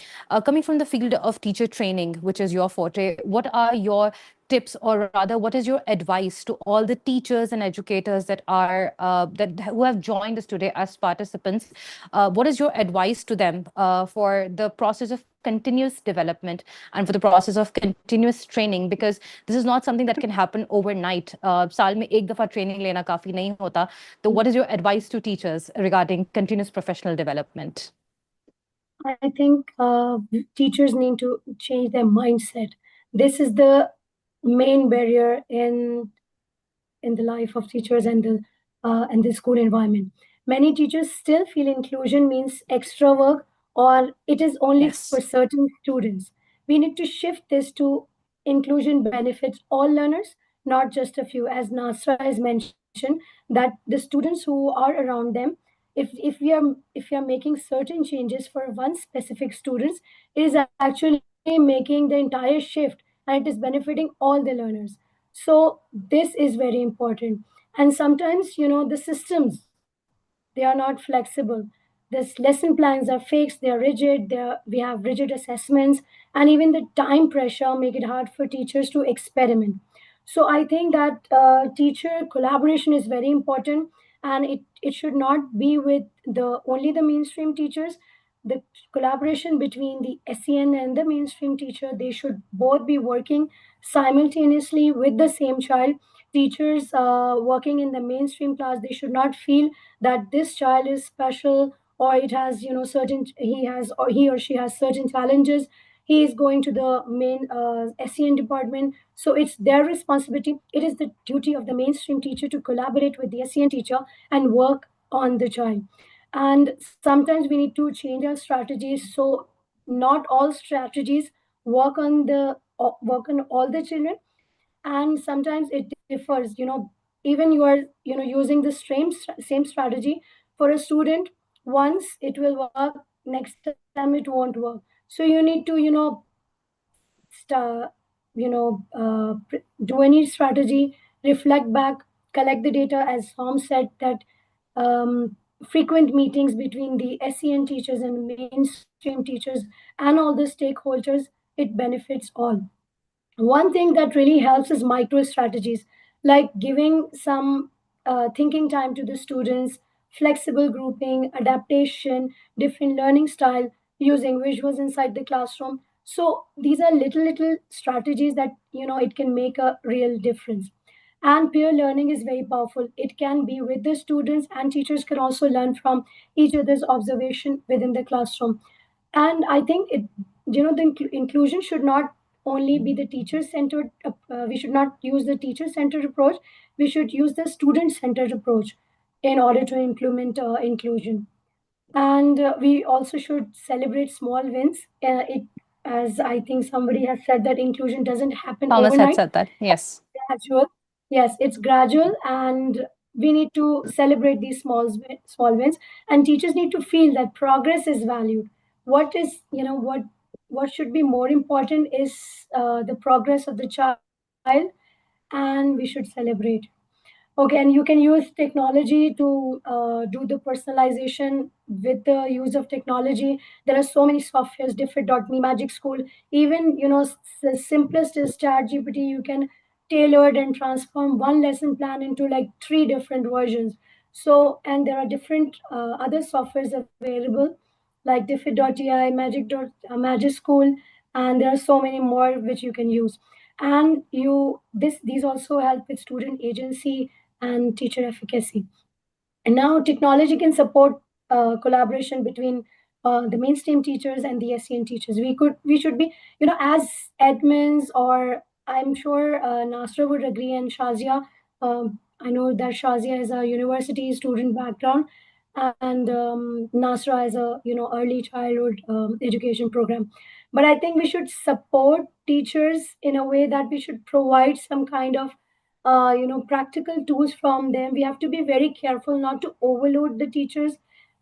Coming from the field of teacher training, which is your forte, what are your tips, or rather, what is your advice to all the teachers and educators that are who have joined us today as participants? What is your advice to them for the process of continuous development and for the process of continuous training? Because this is not something that can happen overnight. साल में एक दफा training लेना काफी नहीं होता. So what is your advice to teachers regarding continuous professional development? I think teachers need to change their mindset. This is the main barrier in the life of teachers and the school environment. Many teachers still feel inclusion means extra work, or it is only for certain students. We need to shift this to inclusion benefits all learners, not just a few. As Nasra has mentioned, that the students who are around them, if we are making certain changes for one specific students, it is actually making the entire shift, and it is benefiting all the learners. So this is very important. And sometimes, the systems, they are not flexible. This lesson plans are fixed, they are rigid, we have rigid assessments, and even the time pressure make it hard for teachers to experiment. So I think that teacher collaboration is very important, and it should not be with only the mainstream teachers. The collaboration between the SEN and the mainstream teacher, they should both be working simultaneously with the same child. Teachers working in the mainstream class, they should not feel that this child is special, or it has certain he or she has certain challenges. He is going to the main SEN department, so it's their responsibility. It is the duty of the mainstream teacher to collaborate with the SEN teacher and work on the child. And sometimes we need to change our strategies, so not all strategies work on all the children, and sometimes it differs. Even you are using the same strategy for a student, once it will work, next time it won't work. So you need to do any strategy, reflect back, collect the data, as Tom said, that frequent meetings between the SEN teachers and mainstream teachers and all the stakeholders, it benefits all. One thing that really helps is micro strategies, like giving some thinking time to the students, flexible grouping, adaptation, different learning style, using visuals inside the classroom. So these are little strategies that it can make a real difference. And peer learning is very powerful. It can be with the students, and teachers can also learn from each other's observation within the classroom. And I think the inclusion should not only be the teacher centered. We should not use the teacher centered approach. We should use the student centered approach in order to implement inclusion. And we also should celebrate small wins. As I think somebody has said, that inclusion doesn't happen Thomas overnight. had said that. Yes. Gradual. Yes, it's gradual, and we need to celebrate these small wins. And teachers need to feel that progress is valued. What is what should be more important is the progress of the child, and we should celebrate. Okay, and you can use technology to do the personalization with the use of technology. There are so many softwares, Diffit.me, Magic School, even the simplest is ChatGPT. You can tailor it and transform one lesson plan into like 3 different versions. So, and there are different other softwares available, like Diffit.ai, Magic School, and there are so many more which you can use. And these also help with student agency and teacher efficacy. And now technology can support collaboration between the mainstream teachers and the SEN teachers. We should be, as admins, or I'm sure Nasra would agree, and Shazia. I know that Shazia has a university student background, and Nasra has a early childhood education program. But I think we should support teachers in a way that we should provide some kind of practical tools from them. We have to be very careful not to overload the teachers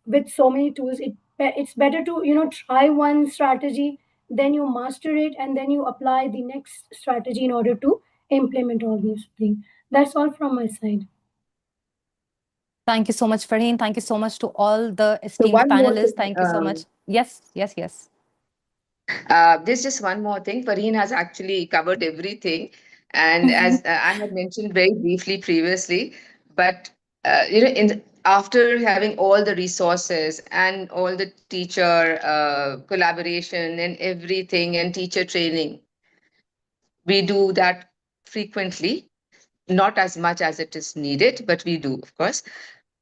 with so many tools. It's better to try one strategy then you master it, and then you apply the next strategy in order to implement all these things. That's all from my side. Thank you so much, Farheen. Thank you so much to all the So esteemed one more panelists. thing, Thank you so much. Yes, yes, yes. there's just one more thing. Farheen has actually covered everything. And as I had mentioned very briefly previously, but after having all the resources and all the teacher collaboration and everything and teacher training, we do that frequently, not as much as it is needed, but we do, of course.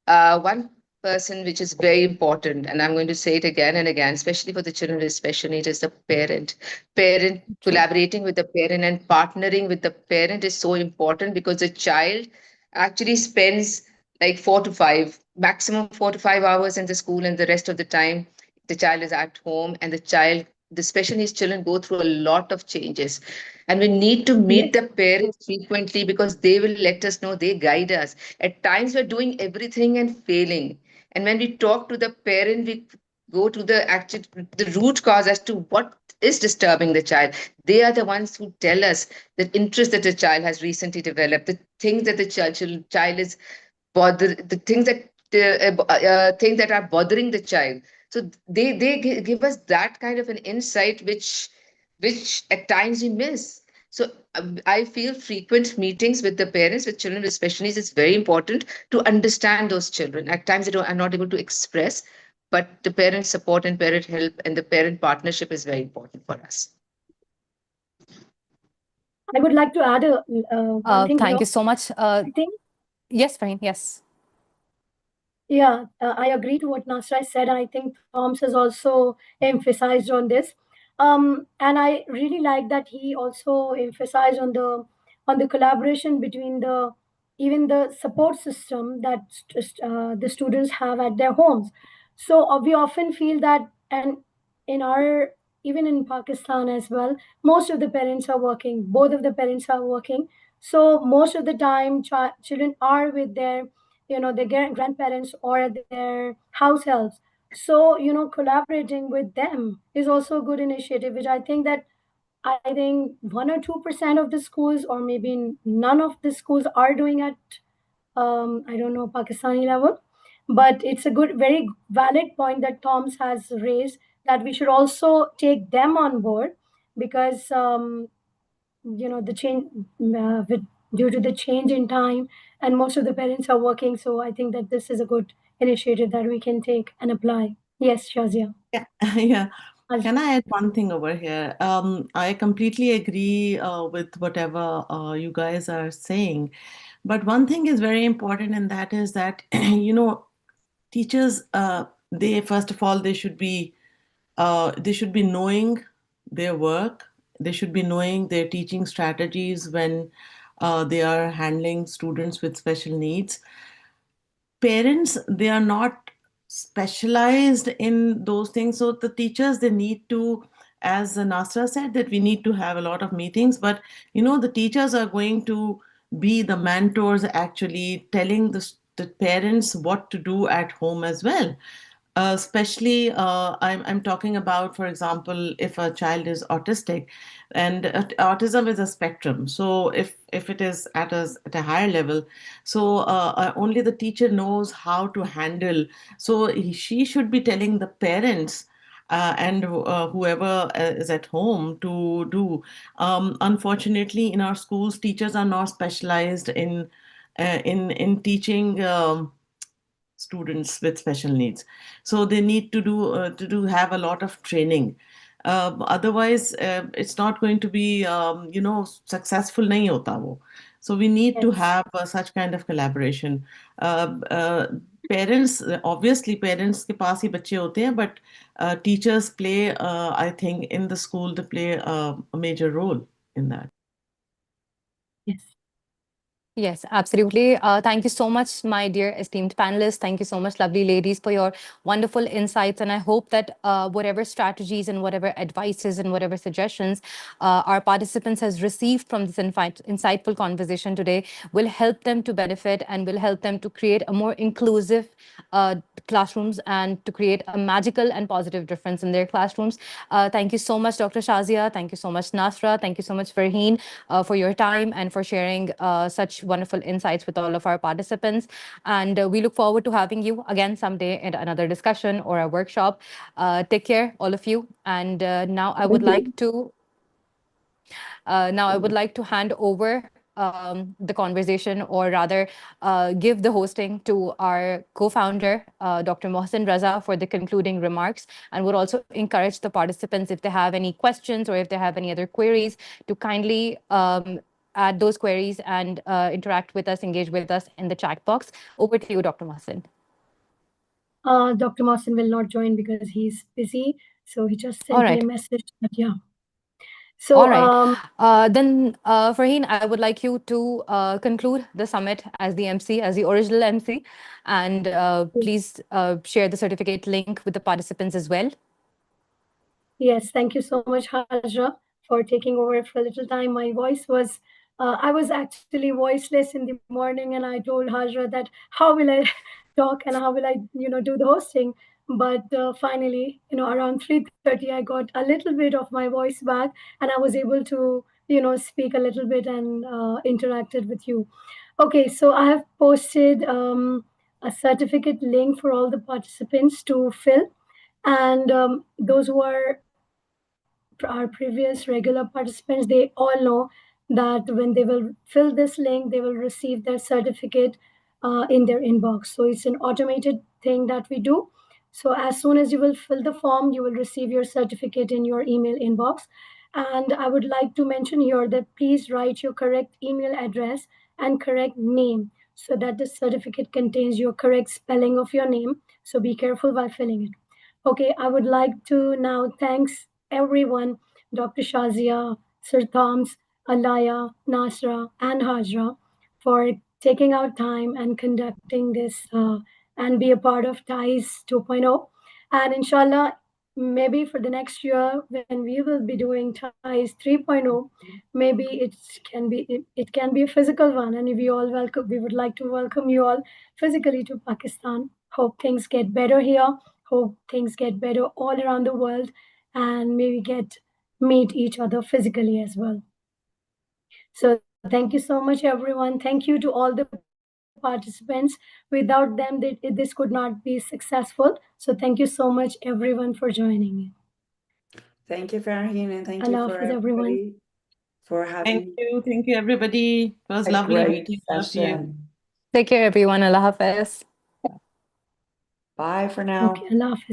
One person which is very important, and I'm going to say it again and again, especially for the children with special needs, is the parent. Parent collaborating with the parent and partnering with the parent is so important, because the child actually spends like 4 to 5, maximum 4 to 5 hours in the school, and the rest of the time the child is at home, and the special needs children go through a lot of changes. And we need to meet the parents frequently, because they will let us know, they guide us. At times we're doing everything and failing. And when we talk to the parent, we go to the root cause as to what is disturbing the child. They are the ones who tell us the interest that the child has recently developed, the things that the child is the things that things that are bothering the child. So they give us that kind of an insight, which at times we miss. So I feel frequent meetings with the parents with children with special needs is very important to understand those children. At times they are not able to express, but the parent support and parent help and the parent partnership is very important for us. I would like to add one thing. Thank you so much. I think, Yes, Farheen, yes. yeah, I agree to what Nasra said, and I think Thomas has also emphasized on this. And I really like that he also emphasized on the collaboration between even the support system that the students have at their homes. So we often feel that, and in our even in Pakistan as well, most of the parents are working. Both of the parents are working. So most of the time, children are with their their grandparents or at their house helps. So collaborating with them is also a good initiative, which I think 1 or 2% of the schools, or maybe none of the schools, are doing at I don't know, Pakistani level. But it's a very valid point that Tom's has raised, that we should also take them on board, because the change due to the change in time, and most of the parents are working. So I think that this is a good initiative that we can take and apply. Yes, Shazia. Yeah, yeah. Can I add one thing over here? I completely agree with whatever you guys are saying. But one thing is very important, and that is that, teachers, they, first of all, they should be knowing their work. They should be knowing their teaching strategies when they are handling students with special needs. Parents, they are not specialized in those things. So the teachers, they need to, as Nasra said, that we need to have a lot of meetings. But, the teachers are going to be the mentors, actually telling the parents what to do at home as well. Especially, I'm talking about, for example, if a child is autistic, and autism is a spectrum. So if it is at a higher level, so only the teacher knows how to handle. So she should be telling the parents and whoever is at home to do. Unfortunately, in our schools, teachers are not specialized in teaching students with special needs. So they need to have a lot of training. Otherwise, it's not going to be successful. Nahi hota wo. So we need to have such kind of collaboration. Parents, obviously, parents के पास ही बच्चे होते हैं, but teachers play, I think, in the school, they play a major role in that. Yes. Yes, absolutely. Thank you so much, my dear esteemed panelists. Thank you so much, lovely ladies, for your wonderful insights. And I hope that whatever strategies and whatever advices and whatever suggestions our participants has received from this insightful conversation today will help them to benefit and will help them to create a more inclusive classrooms and to create a magical and positive difference in their classrooms. Thank you so much, Dr. Shazia. Thank you so much, Nasra. Thank you so much, Farheen, for your time and for sharing such wonderful insights with all of our participants. And we look forward to having you again someday in another discussion or a workshop. Take care, all of you. And now I would like to hand over the conversation, or rather give the hosting to our co-founder, Dr. Mohsin Raza, for the concluding remarks, and would also encourage the participants, if they have any questions or if they have any other queries, to kindly add those queries and interact with us, engage with us in the chat box. Over to you, Dr. Mohsin. Dr. Mohsin will not join because he's busy. So he just All sent me right. a message. But yeah. So All right. Then, Farheen, I would like you to conclude the summit as the MC, as the original MC, and please share the certificate link with the participants as well. Yes, thank you so much, Hajra, for taking over for a little time. My voice was, I was actually voiceless in the morning, and I told Hajra that how will I talk and how will I, do the hosting. But finally, around 3:30, I got a little bit of my voice back, and I was able to, speak a little bit and interacted with you. Okay, so I have posted a certificate link for all the participants to fill, and those who are our previous regular participants, they all know that when they will fill this link, they will receive their certificate in their inbox. So it's an automated thing that we do. So as soon as you will fill the form, you will receive your certificate in your email inbox. And I would like to mention here that please write your correct email address and correct name so that the certificate contains your correct spelling of your name. So be careful while filling it. Okay, I would like to now thanks everyone, Dr. Shazia, Sir Thoms, Alaya, Nasra, and Hajra, for taking out time and conducting this and be a part of TIES 2.0. And inshallah, maybe for the next year when we will be doing TIES 3.0, maybe it can be a physical one, and we would like to welcome you all physically to Pakistan. Hope things get better here. Hope things get better all around the world, and maybe meet each other physically as well. So thank you so much, everyone. Thank you to all the participants. Without them, this could not be successful. So thank you so much, everyone, for joining me. Thank you, Farheen, and thank you Allah for Hafiz, everyone. everybody for having Thank you, everybody. It was a lovely great meeting all of you. session. Take care, everyone. Allah Hafiz. Bye for now. Okay, Allah Hafiz.